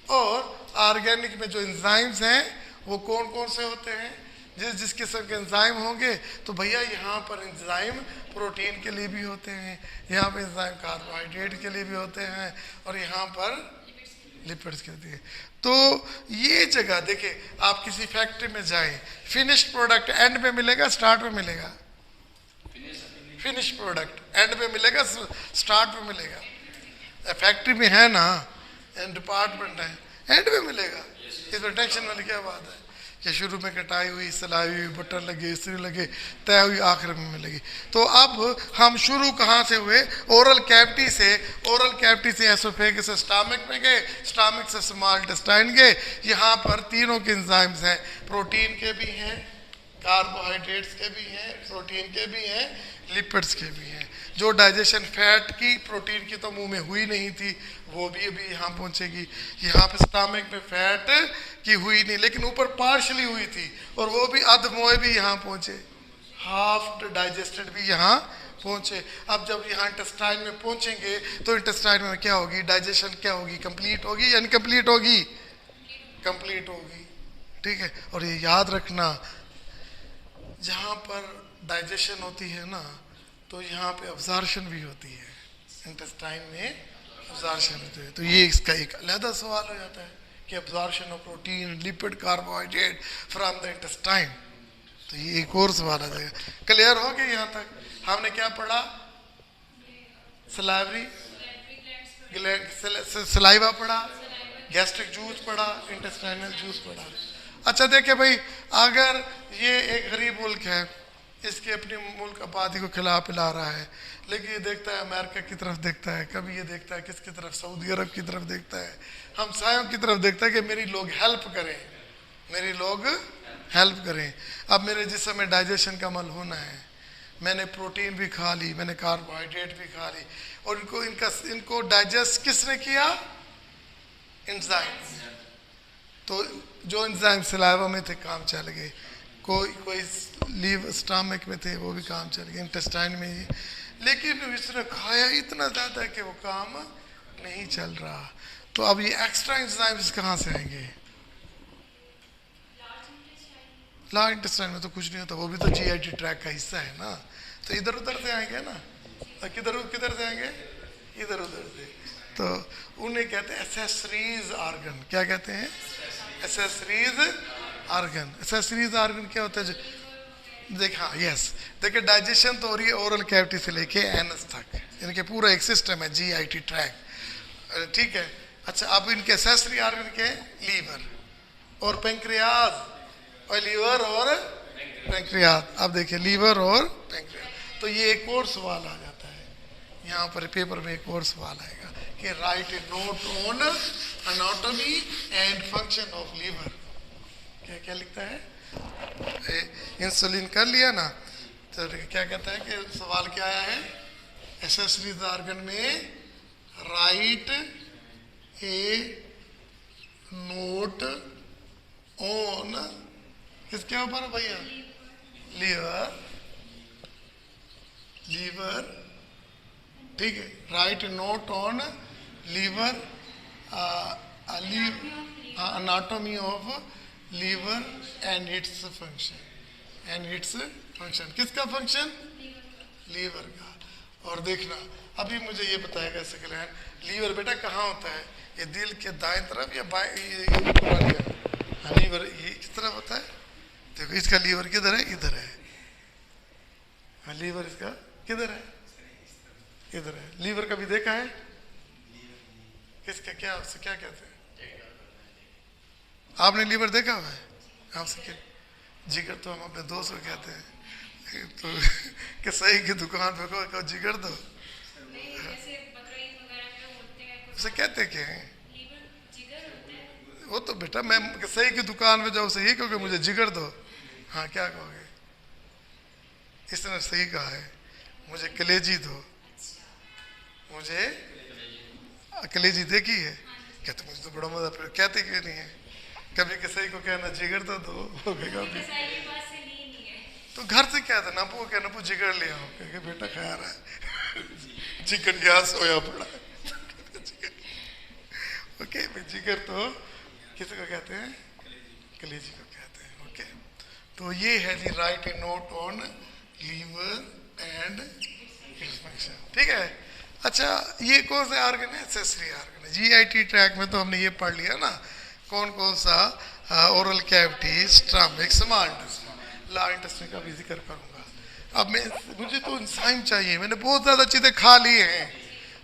Speaker 1: और ऑर्गेनिक में जो एंजाइम्स हैं वो कौन कौन से होते हैं। जिस जिस किस्म के एंजाइम होंगे तो भैया यहाँ पर एंजाइम प्रोटीन के लिए भी होते हैं, यहाँ पर एंजाइम कार्बोहाइड्रेट के लिए भी होते हैं, और यहाँ पर लिपिड्स के लिए। तो ये जगह देखिए, आप किसी फैक्ट्री में जाएं, फिनिश्ड प्रोडक्ट एंड में मिलेगा, स्टार्ट में मिलेगा? फिनिश्ड प्रोडक्ट एंड में मिलेगा, स्टार्ट में मिलेगा? फैक्ट्री में है ना, डिपार्टमेंट है, एंड में मिलेगा। इसमें टेंशन वाली क्या बात है कि शुरू में कटाई हुई, सिलाई हुई, बटन लगे, इस्त्री लगे, तय हुई, आखिर में मिलेगी। तो अब हम शुरू कहाँ से हुए? ओरल कैविटी से। ओरल कैविटी से एसोफेगस से स्टमक में गए, स्टमक से स्मॉल इंटेस्टाइन गए। यहाँ पर तीनों के एंजाइम्स हैं, प्रोटीन के भी हैं, कार्बोहाइड्रेट्स के भी हैं, प्रोटीन के भी हैं, लिपिड्स के भी हैं। जो डाइजेशन फैट की, प्रोटीन की तो मुंह में हुई नहीं थी, वो भी अभी यहाँ पहुँचेगी। यहाँ पे स्टमक में फैट की हुई नहीं, लेकिन ऊपर पार्शली हुई थी, और वो भी अध मोए भी यहाँ पहुँचे, हाफ डाइजेस्टेड भी यहाँ पहुँचे। अब जब यहाँ इंटेस्टाइन में पहुँचेंगे तो इंटेस्टाइन में क्या होगी? डाइजेशन क्या होगी? कंप्लीट होगी या इनकम्प्लीट होगी? कंप्लीट होगी। ठीक है। और ये याद रखना, जहाँ पर डाइजेशन होती है ना, तो यहाँ पे अब्जॉर्प्शन भी होती है। इंटेस्टाइन में अब्जॉर्प्शन होती है। तो ये इसका एक अलग सवाल हो जाता है कि absorption of protein, lipid, carbohydrate from the intestine. तो ये एक और सवाल आ जाएगा। क्लियर हो गया? यहाँ तक हमने क्या पढ़ा? सलाइवरी ग्लैंड, सलाइवा पढ़ा, गैस्ट्रिक जूस पढ़ा, इंटेस्टाइनल जूस पढ़ा। अच्छा देखिए भाई, अगर ये एक गरीब मुल्क है, इसके अपने मुल्क आबादी को खिला पिला रहा है, लेकिन ये देखता है अमेरिका की तरफ देखता है, कभी ये देखता है किसकी तरफ, सऊदी अरब की तरफ देखता है, हमसायों की तरफ देखता है कि मेरी लोग हेल्प करें, मेरी लोग हेल्प करें। अब मेरे जिस्म में डाइजेशन का अमल होना है, मैंने प्रोटीन भी खा ली, मैंने कार्बोहाइड्रेट भी खा ली, और इनको डाइजेस्ट किसने किया? एंजाइम्स। तो जो एंजाइम सलाइवा में थे काम चल गए, कोई लीव स्टमक में थे वो भी काम चल गए, इंटेस्टाइन में ही, लेकिन इसने खाया इतना ज़्यादा कि वो काम नहीं चल रहा। तो अब ये एक्स्ट्रा एंजाइम्स कहाँ से आएंगे? लार्ज इंटेस्टाइन में तो कुछ नहीं होता, वो भी तो जीआईटी ट्रैक का हिस्सा है ना, तो इधर उधर से आएंगे ना, किधर किधर से आएंगे? इधर उधर से। तो उन्हें कहते हैं एसेसरीज ऑर्गन। क्या कहते हैं? Accessories organ. एसेसरीज ऑर्गन क्या होता है? देखा, यस, देखिए डाइजेशन तो हो रही है ओरल कैविटी से लेके एनस तक, इनके पूरा एक सिस्टम है जीआईटी ट्रैक, ठीक है। अच्छा, अब इनके एसेसरी ऑर्गन के लीवर और पेंक्रियाज, और लीवर और पेंक्रियाज। अब देखिए लीवर और पेंक्रियाज, तो ये एक और सवाल आ जाता है यहाँ पर पेपर में, एक और सवाल आएगा कि write a note on anatomy and function of liver. क्या क्या लिखता है? इंसुलिन कर लिया ना, तो क्या कहता है कि सवाल क्या आया है? एसेसरीज ऑर्गन में राइट ए नोट ऑन, किसके ऊपर भैया? लीवर, लीवर, ठीक है। Write note on liver, anatomy of liver and its function, and its function। किसका फंक्शन? लीवर का। और देखना, अभी मुझे ये बताएगा सेकंड, लीवर बेटा कहाँ होता है? ये दिल के दाएं तरफ या बाएं? लीवर ये किस तरफ होता है? देखो इसका लीवर किधर है? इधर है। हाँ, लीवर इसका किधर है? इधर है। लीवर कभी देखा है? किसका, क्या उससे क्या कहते हैं? आपने लीवर देखा हुआ है? आपसे क्या? जिगर तो हम अपने दोस्त को कहते हैं, तो कि सही की दुकान पे को जिगर दो, उसे कहते क्या है? वो तो बेटा मैं सही की दुकान में जाओ, सही क्योंकि मुझे जिगर दो। हाँ, क्या कहोगे? इसने सही कहा है, मुझे कलेजी दो। मुझे कलेजी देखी है? कहते मुझे तो बड़ा मजा, फिर कहते क्यों नहीं है? कभी किसी को कहना जिगर तो दो, हो गया। तो घर से क्या था, नपू को कहना, नपू जिगर ले आओ, कह बेटा खा रहा है जिगर यहाँ सोया पड़ा है। ओके, जिगर तो किसी को कहते हैं? कलेजी को कहते हैं। ओके, तो ये है जी right a note on liver and its function, ठीक है। अच्छा, ये कौन सा ऑर्गन है? एसेसरी ऑर्गन है। जीआईटी ट्रैक में तो हमने ये पढ़ लिया ना, कौन कौन सा? Oral cavity, stomach, small intestine, large intestine का भी जिक्र करूंगा। अब मुझे तो एंजाइम चाहिए, मैंने बहुत ज़्यादा चीज़ें खा ली हैं,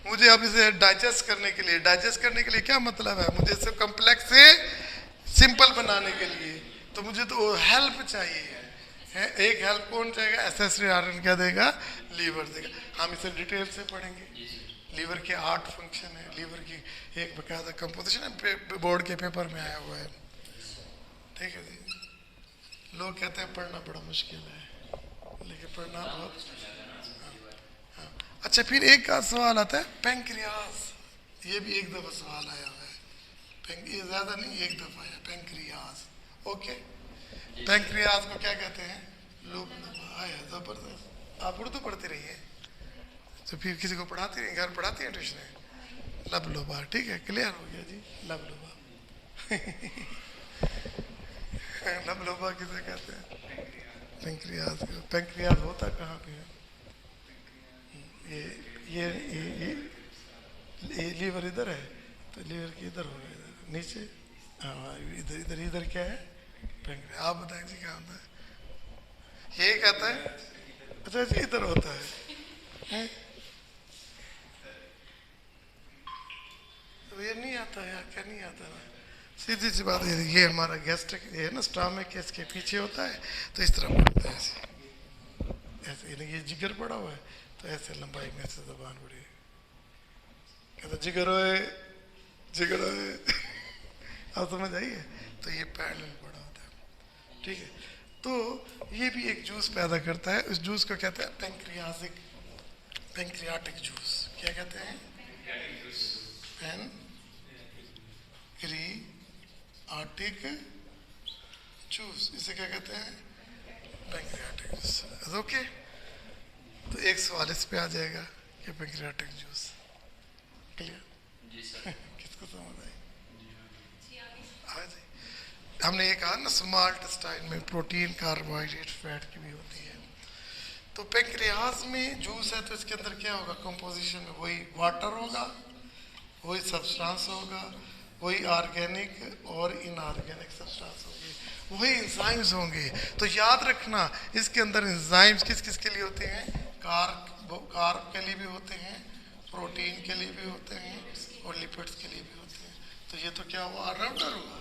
Speaker 1: मुझे अब इसे डाइजेस्ट करने के लिए, डाइजेस्ट करने के लिए क्या मतलब है? मुझे इसे कम्प्लेक्स से सिंपल बनाने के लिए तो मुझे तो हेल्प चाहिए है। एक हेल्प कौन चाहेगा? एसेसरी ऑर्गन क्या देगा? लीवर देगा। हम इसे डिटेल से पढ़ेंगे। लीवर के 8 फंक्शन है, लीवर की एक बकायदा कंपोजिशन है, बोर्ड के पेपर में आया हुआ है, ठीक है जी। लोग कहते हैं पढ़ना बड़ा मुश्किल है, लेकिन पढ़ना बहुत। हाँ। अच्छा, फिर एक का सवाल आता है पेंक्रियाज, ये भी एक दफ़ा सवाल आया हुआ है, ये ज़्यादा नहीं, एक दफ़ा आया पेंक्रियाज। ओके, पेंक्रियाज को क्या कहते हैं? लोग आया ज़बरदस्त। आप उर्दू पढ़ते रहिए, तो फिर किसी को पढ़ाती रहिए, घर पढ़ाती हैं ट्यूशन में। लबलोबा, ठीक है, क्लियर हो गया जी। लबलोबा लबलोबा किसे कहते हैं? पेंक्रियाज। पेंक्रियाज होता कहाँ पे है? ये लीवर इधर है, तो लीवर की इधर होगा, इधर नीचे। हाँ, इधर इधर इधर क्या है? पेंक्रियाज। आप बताएं जी क्या होता है? ये कहता है, अच्छा जी इधर होता है, तो ये नहीं आता यार, क्या नहीं आता ना? सीधी सी बात है, ये हमारा गैस्ट्रिक ये है ना, स्टमक के इसके पीछे होता है, तो इस तरह पड़ता है ऐसे ऐसे, यानी ये जिगर पड़ा हुआ है, तो ऐसे लंबाई में ऐसे जबान बढ़ी, कहता जिगर ओए जिगर ओए आप समझ आइए, तो ये पैरेलल पड़ा होता है, ठीक है। तो ये भी एक जूस पैदा करता है, उस जूस को कहते हैं पैंक्रियाटिक जूस। क्या कहते हैं? पैंक्रियाटिक जूस, इसे क्या कहते हैं? Pancreatic juice. ओके, तो एक सवाल इस पे आ जाएगा कि पैंक्रियाटिक जूस क्लियर किसको समझ आई? हाँ जी, हमने ये कहा ना स्मॉल इंटेस्टाइन में प्रोटीन, कार्बोहाइड्रेट, फैट की भी होती है। तो पैंक्रियाज में जूस है तो इसके अंदर क्या होगा? कंपोजिशन में वही वाटर होगा, वही सब्सटेंस होगा, वही ऑर्गेनिक और इनऑर्गेनिक सब्सटेंस होगी, वही एंजाइम्स होंगे। तो याद रखना इसके अंदर एंजाइम्स किस किस के लिए होते हैं? कार्ब के लिए भी होते हैं, प्रोटीन के लिए भी होते हैं और लिपिड्स के लिए भी होते हैं। तो ये तो क्या हुआ? ऑलराउंडर हुआ।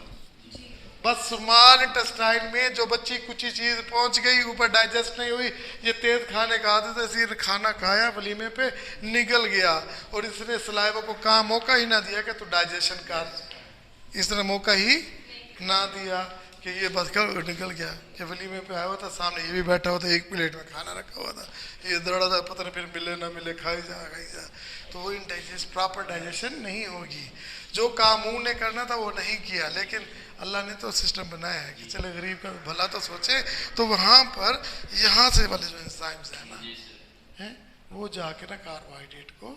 Speaker 1: बस स्मॉल इंटेस्टाइन में जो बच्ची कुछ ही चीज पहुंच गई, ऊपर डाइजेस्ट नहीं हुई, ये तेज खाने का आदत है, इसलिए खाना खाया वलीमे पे निगल गया और इसने सलाइवा को काम मौका ही ना दिया कि तू डाइजेशन कर, इसने मौका ही ना दिया कि ये बस कर निकल गया कि वलीमे पे आया हुआ था, सामने ये भी बैठा हुआ था, एक प्लेट में खाना रखा हुआ था, ये दौड़ा था, पता नहीं फिर मिले ना मिले, खाई जा। तो वो इंडाइजेस्ट प्रॉपर डाइजेशन नहीं होगी। जो काम मुंह ने करना था वो नहीं किया, लेकिन अल्लाह ने तो सिस्टम बनाया है कि चले गरीब का भला तो सोचे, तो वहाँ पर यहाँ से वाले जो एंजाइम्स है ना है वो जाके ना कार्बोहाइड्रेट को,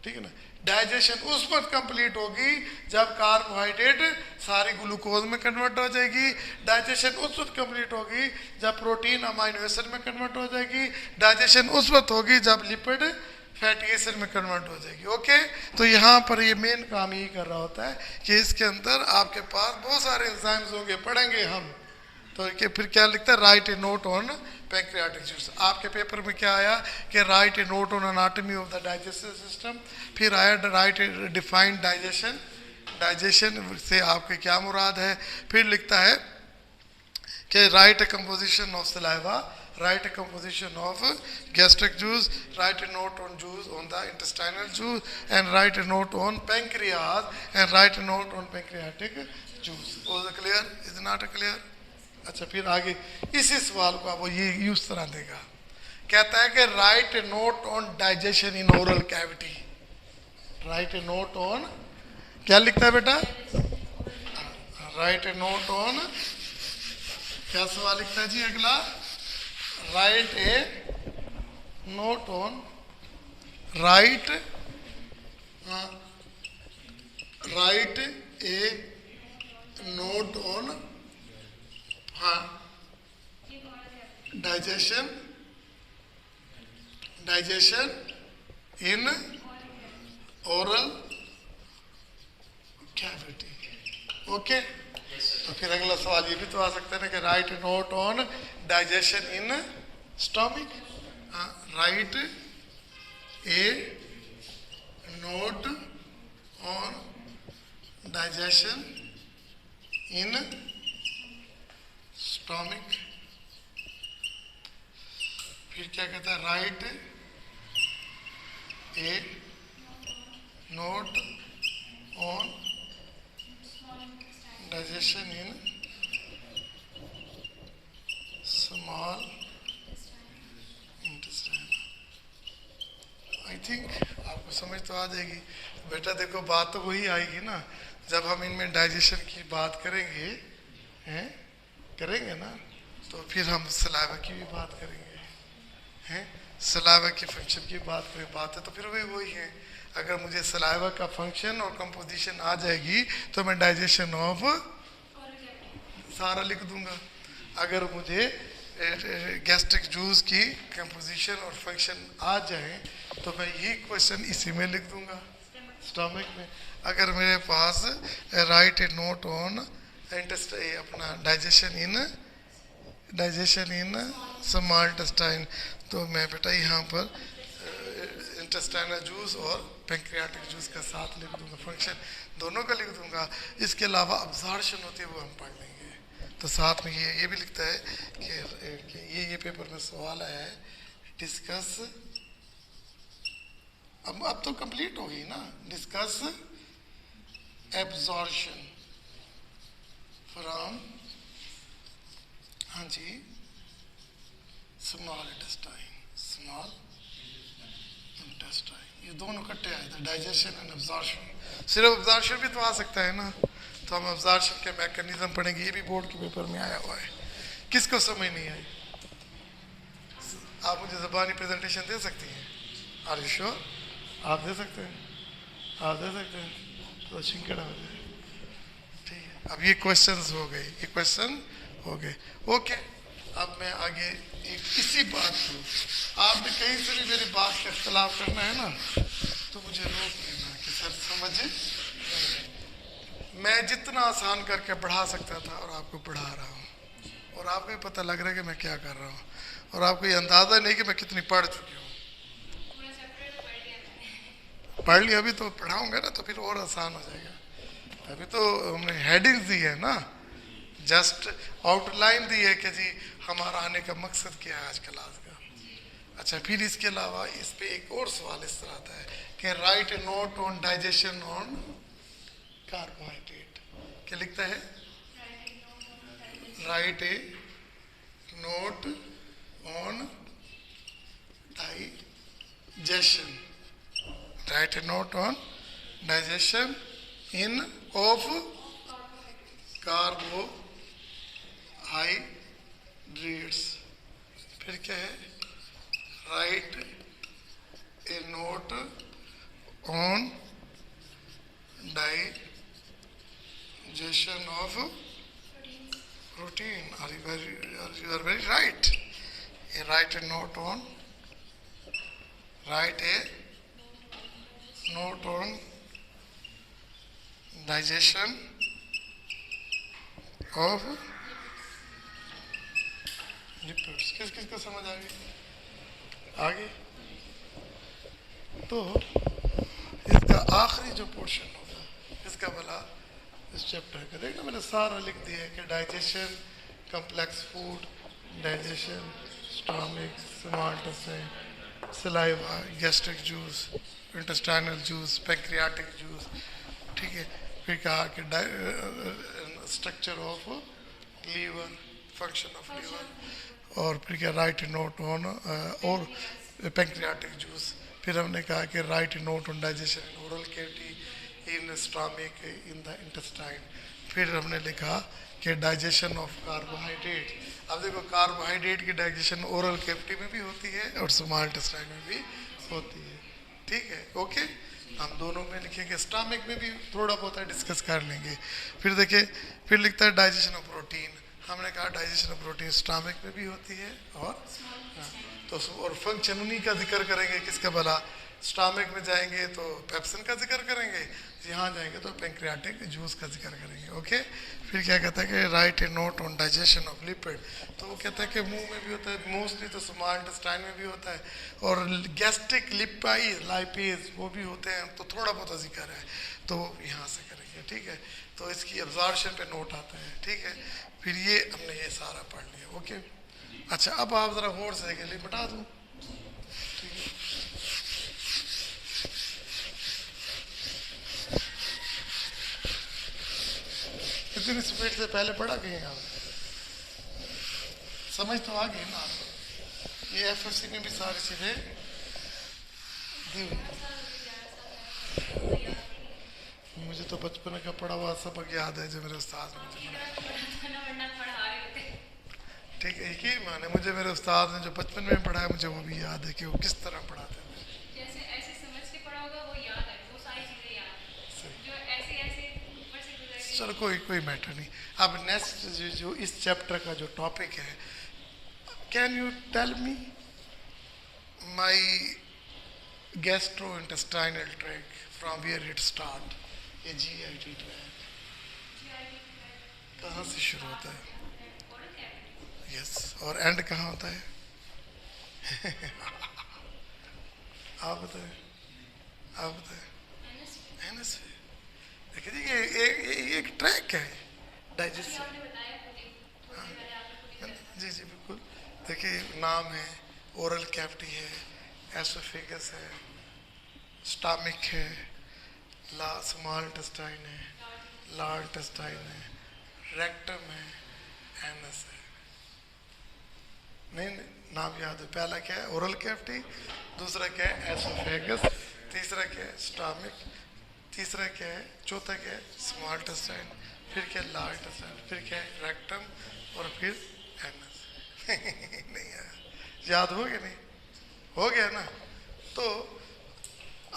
Speaker 1: ठीक है ना, डाइजेशन उस वक्त कंप्लीट होगी जब कार्बोहाइड्रेट सारी ग्लूकोज में कन्वर्ट हो जाएगी, डाइजेशन उस वक्त कंप्लीट होगी जब प्रोटीन अमाइनो एसिड में कन्वर्ट हो जाएगी, डाइजेशन उस वक्त होगी जब लिपिड फैटी एसिड में कन्वर्ट हो जाएगी। ओके, तो यहाँ पर ये मेन काम यही कर रहा होता है कि इसके अंदर आपके पास बहुत सारे एंजाइम्स होंगे, पढ़ेंगे हम। तो फिर क्या लिखता है? Right a note on pancreatic juice. आपके पेपर में क्या आया कि write a note on anatomy of the digestive system, फिर आया राइट ए डिफाइंड डाइजेशन, डाइजेशन से आपके क्या मुराद है। फिर लिखता है कि write A composition of saliva, write a composition of gastric juice, write a note on juice on the intestinal juice, and write a note on pancreas, and write a note on pancreatic juice. Was it clear? Is it not clear? अच्छा, फिर आगे इसी सवाल को वो ये use तरह देगा, कहता है कि write a note on digestion in oral cavity. write a note on, क्या लिखता है बेटा? write a note on, क्या सवाल लिखता है जी अगला? write a note on, write a note on digestion in oral cavity. Okay, तो फिर अगला सवाल ये भी तो आ सकता है ना कि write note on digestion in stomach, write a note on digestion in stomach. फिर क्या कहता है? Right a note on digestion in small intestine. I think आपको समझ तो आ जाएगी बेटा। देखो बात तो वही आएगी ना जब हम इनमें डाइजेशन की बात करेंगे, हैं करेंगे ना, तो फिर हम सलाइवा की भी बात करेंगे, हैं सलाइवा की फंक्शन की बात करें, बातें तो फिर वही है। अगर मुझे सलाइवा का फंक्शन और कंपोजिशन आ जाएगी तो मैं डाइजेशन ऑफ सारा लिख दूंगा। अगर मुझे गैस्ट्रिक जूस की कंपोजिशन और फंक्शन आ जाए तो मैं ये क्वेश्चन इसी में लिख दूंगा, स्टमक में। अगर मेरे पास राइट ए नोट ऑन अपना डाइजेशन इन स्मॉल इंटेस्टाइन, तो मैं बेटा यहाँ पर इंटेस्टाइनल जूस और पैंक्रियाटिक जूस का साथ लिख दूंगा फंक्शन। दोनों का लिख दूंगा। इसके अलावा अब्जॉर्प्शन होती है वो हम पढ़ लेंगे। तो साथ में ये भी लिखता है कि ये पेपर में सवाल है डिस्कस, अब तो कंप्लीट हो गई ना, डिस्कस एब्जॉर्प्शन फ्रॉम, हाँ जी, स्मॉल इंटेस्टाइन, स्मॉल इंटेस्टाइन, ये दोनों इकट्ठे आए थे, डाइजेशन एंड एब्जॉर्प्शन। सिर्फ एब्जॉर्प्शन भी तो आ सकता है ना, तो हम एब्जॉर्प्शन के मैकेनिज्म पढ़ेंगे। ये भी बोर्ड के पेपर में आया हुआ है। किसको समझ नहीं आई? आप मुझे ज़बानी प्रेजेंटेशन दे सकती हैं? Are you sure? आप दे सकते हैं? आप दे सकते हैं तो चिंकड़ा हो जाए। ठीक है, अब ये क्वेश्चंस हो गए, ये क्वेश्चन हो गए। ओके, अब मैं आगे एक इसी बात को, आपने कहीं से भी मेरी बात का इख्तलाफ करना है ना तो मुझे रोक लेना कि सर समझे, मैं जितना आसान करके पढ़ा सकता था और आपको पढ़ा रहा हूँ, और आपको भी पता लग रहा है कि मैं क्या कर रहा हूँ, और आपको ये अंदाज़ा नहीं कि मैं कितनी पढ़ चुकी हूँ। पढ़ लिया, अभी तो पढ़ाऊँगा ना तो फिर और आसान हो जाएगा। अभी तो हमने हेडिंग्स दी है ना, जस्ट आउटलाइन दी है कि जी हमारा आने का मकसद क्या है आज क्लास का। अच्छा, फिर इसके अलावा इस पे एक और सवाल इस तरह आता है कि write a note on digestion on carbohydrate. क्या लिखता है? Right a note on digestion, right a note on digestion in of carbohydrates. फिर क्या है? Right a note on digestion of protein. you are very right. Write a note on, write a note on digestion of lipids. किस किस को समझ आ गई? आगे तो इसका आखिरी जो पोर्शन होगा इसका भला इस चैप्टर का देखना, मैंने सारा लिख दिया है कि digestion, complex food, digestion, stomach, small intestine, saliva, gastric juice, intestinal juice, pancreatic juice. ठीक है, फिर कहा कि structure of liver, function of liver, और फिर क्या राइट नोट ऑन और पैंक्रियाटिक जूस। फिर हमने कहा कि write note on digestion in oral cavity, in stomach, in the intestine. फिर हमने लिखा कि डाइजेशन ऑफ कार्बोहाइड्रेट। अब देखो, कार्बोहाइड्रेट की डाइजेशन ओरल कैविटी में भी होती है और स्मॉल इंटेस्टाइन में भी होती है। ठीक है, ओके, हम दोनों में लिखेंगे, स्टमक में भी थोड़ा बहुत डिस्कस कर लेंगे। फिर देखिए, फिर लिखता है डाइजेशन ऑफ प्रोटीन। हमने कहा डाइजेशन ऑफ प्रोटीन स्टमक में भी होती है और तो और फंक्शन उन्हीं का जिक्र करेंगे। किसका भला? स्टमक में जाएंगे तो पेप्सिन का जिक्र करेंगे, यहाँ जाएंगे तो पैंक्रियाटिक जूस का जिक्र करेंगे। ओके, फिर क्या कहता है कि write a note on digestion of lipid. तो वो कहता है कि मुंह में भी होता है, मोस्टली तो स्मॉल इंटेस्टाइन में भी होता है, और गैस्ट्रिक लिपाइज, लाइपेज वो भी होते हैं, तो थोड़ा बहुत जिक्र है तो यहाँ से करेंगे। ठीक है, तो इसकी एब्जॉर्प्शन पे नोट आता है। ठीक है, फिर ये हमने ये सारा पढ़ लिया। ओके, अच्छा, अब आप ज़रा गौर से देखें, बता दूँ। ठीक है, इतनी स्पीड से पहले पढ़ा कहीं आप? समझ तो आ गई ना आपको? ये एफएफसी में भी सारी चीज़ें दी हुई। मुझे तो बचपन का पढ़ा हुआ सबक याद है जो मेरे उस्ताद ने मुझे ठीक है, एक ही माने, मुझे मेरे उस्ताद ने जो बचपन में पढ़ाया मुझे वो भी याद है कि वो किस तरह पढ़ाते थे।
Speaker 2: जैसे ऐसे समझ के पढ़ा होगा वो याद है, वो सारी चीजें याद है, जो ऐसे ऐसे ऊपर से गुजर गई।
Speaker 1: चलो, कोई मैटर नहीं। अब नेक्स्ट जो इस चैप्टर का जो टॉपिक है, can you tell me my gastrointestinal tract from where it start? ये GIT ट्रैक्ट कहाँ से शुरू होता है? यस, और एंड कहाँ होता है? आप बताएं, आप बताएं। एनस पे। देखिए जी, ये एक ट्रैक है डाइजेशन।
Speaker 2: आपने बताया पुडिंग, थोड़ी देर पहले आपने पुडिंग बताया।
Speaker 1: जी जी बिल्कुल। देखिए नाम है, ओरल कैविटी है, एसोफेगस है, स्टमक है, ला स्मॉल इंटेस्टाइन है, लार्ज इंटेस्टाइन है, रेक्टम है, एनस है। नहीं नहीं, नाम याद है। पहला क्या है? Oral cavity. दूसरा क्या है? एसोफेगस। तीसरा क्या है? स्टमक। तीसरा क्या है? चौथा क्या है? Small intestine. फिर क्या है? Large intestine. फिर क्या है? रेक्टम। और फिर एनस। नहीं यार, याद हो गया? नहीं हो गया ना? तो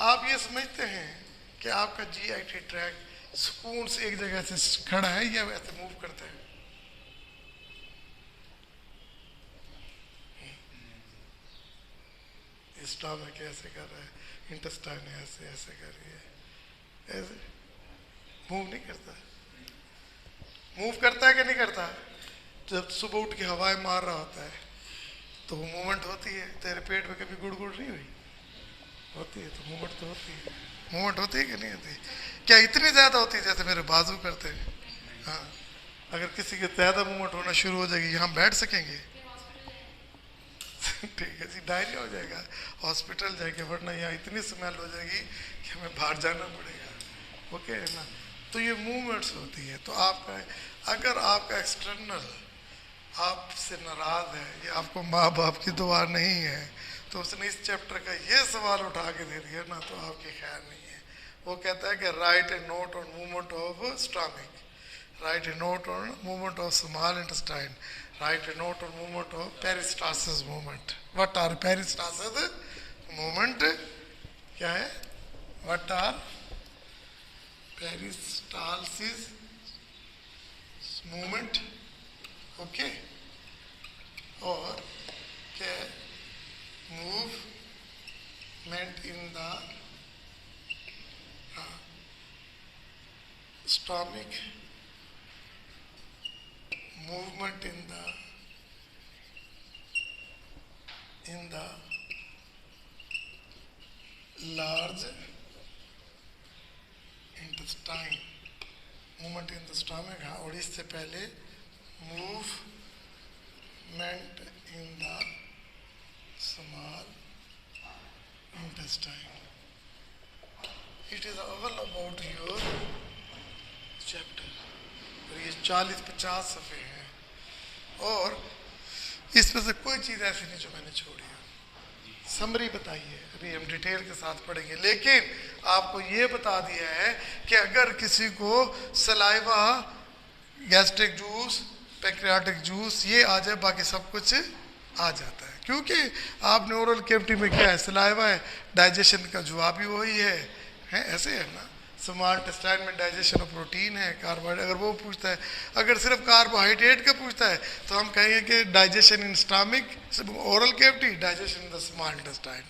Speaker 1: आप ये समझते हैं कि आपका जीआईटी ट्रैक सुकून से एक जगह से खड़ा है या वैसे मूव करता है? स्टमक ऐसे कर रहा है, इंटेस्टाइन ऐसे ऐसे कर रही है, ऐसे मूव नहीं करता। मूव करता है कि नहीं करता? जब सुबह उठ के हवाएं मार रहा होता है तो वो मूवमेंट होती है। तेरे पेट में कभी गुड़ गुड़ नहीं हुई? होती है। तो मूवमेंट तो होती है। मूवमेंट होती है कि नहीं होती? क्या इतनी ज़्यादा होती है जैसे मेरे बाजू करते हैं? हाँ। अगर किसी के ज़्यादा मूवमेंट होना शुरू हो जाएगी, यहाँ बैठ सकेंगे? ठीक है जी, डायरिया हो जाएगा, हॉस्पिटल जाएंगे, वरना यहाँ इतनी स्मेल हो जाएगी कि हमें बाहर जाना पड़ेगा। ओके है ना? तो ये मूवमेंट्स होती है। तो आपका, अगर आपका एक्सटर्नल आपसे नाराज है या आपको माँ बाप की दुआ नहीं है, तो उसने इस चैप्टर का ये सवाल उठा के दे दिया ना, तो आपकी खैर नहीं है। वो कहता है कि write a note on movement of stomach, write a note on movement of small intestine, write a note on movement of peristalsis movement. What are peristalsis movement? क्या है? What are peristalsis movement? Okay. और क्या? Movement in the stomach, movement in the large intestine, movement in the stomach। हाँ, और इससे पहले movement in the small intestine। It is all about your chapter. और ये 40-50 सफ़े हैं, और इसमें से कोई चीज़ ऐसी नहीं जो मैंने छोड़ी है। समरी बताइए, अभी हम डिटेल के साथ पढ़ेंगे, लेकिन आपको ये बता दिया है कि अगर किसी को saliva, gastric juice, pancreatic juice ये आ जाए, बाकी सब कुछ आ जाता है, क्योंकि आपने ओरल कैविटी में क्या है? सलाइवा है, डाइजेशन का जवाब ही वही है ऐसे है ना? स्मॉल इंटेस्टाइन में डाइजेशन ऑफ प्रोटीन है, कार्बोहाइड्रेट। अगर वो पूछता है, अगर सिर्फ कार्बोहाइड्रेट का पूछता है, तो हम कहेंगे कि digestion in stomach, oral cavity, digestion in the small intestine.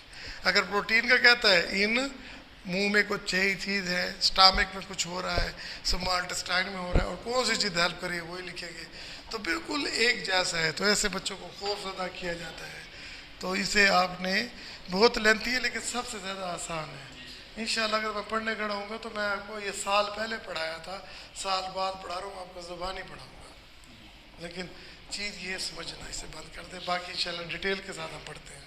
Speaker 1: अगर प्रोटीन का कहता है, इन मुंह में कुछ यही चीज़ है, स्टमक में कुछ हो रहा है, स्मॉल इंटेस्टाइन में हो रहा है, और कौन सी चीज़ हेल्प करिए वही लिखेंगे। तो बिल्कुल एक जैसा है। तो ऐसे बच्चों को खौफजदा किया जाता है। तो इसे आपने, बहुत लेंथी है लेकिन सबसे ज़्यादा आसान है। इंशाल्लाह अगर मैं पढ़ने खड़ा हूँगा तो मैं आपको ये साल पहले पढ़ाया था, साल बाद पढ़ा रहा हूँ, आपको ज़ुबानी पढ़ाऊँगा। लेकिन चीज़ ये समझना, इसे बंद कर दे, बाकी इंशाल्लाह डिटेल के साथ हम पढ़ते हैं।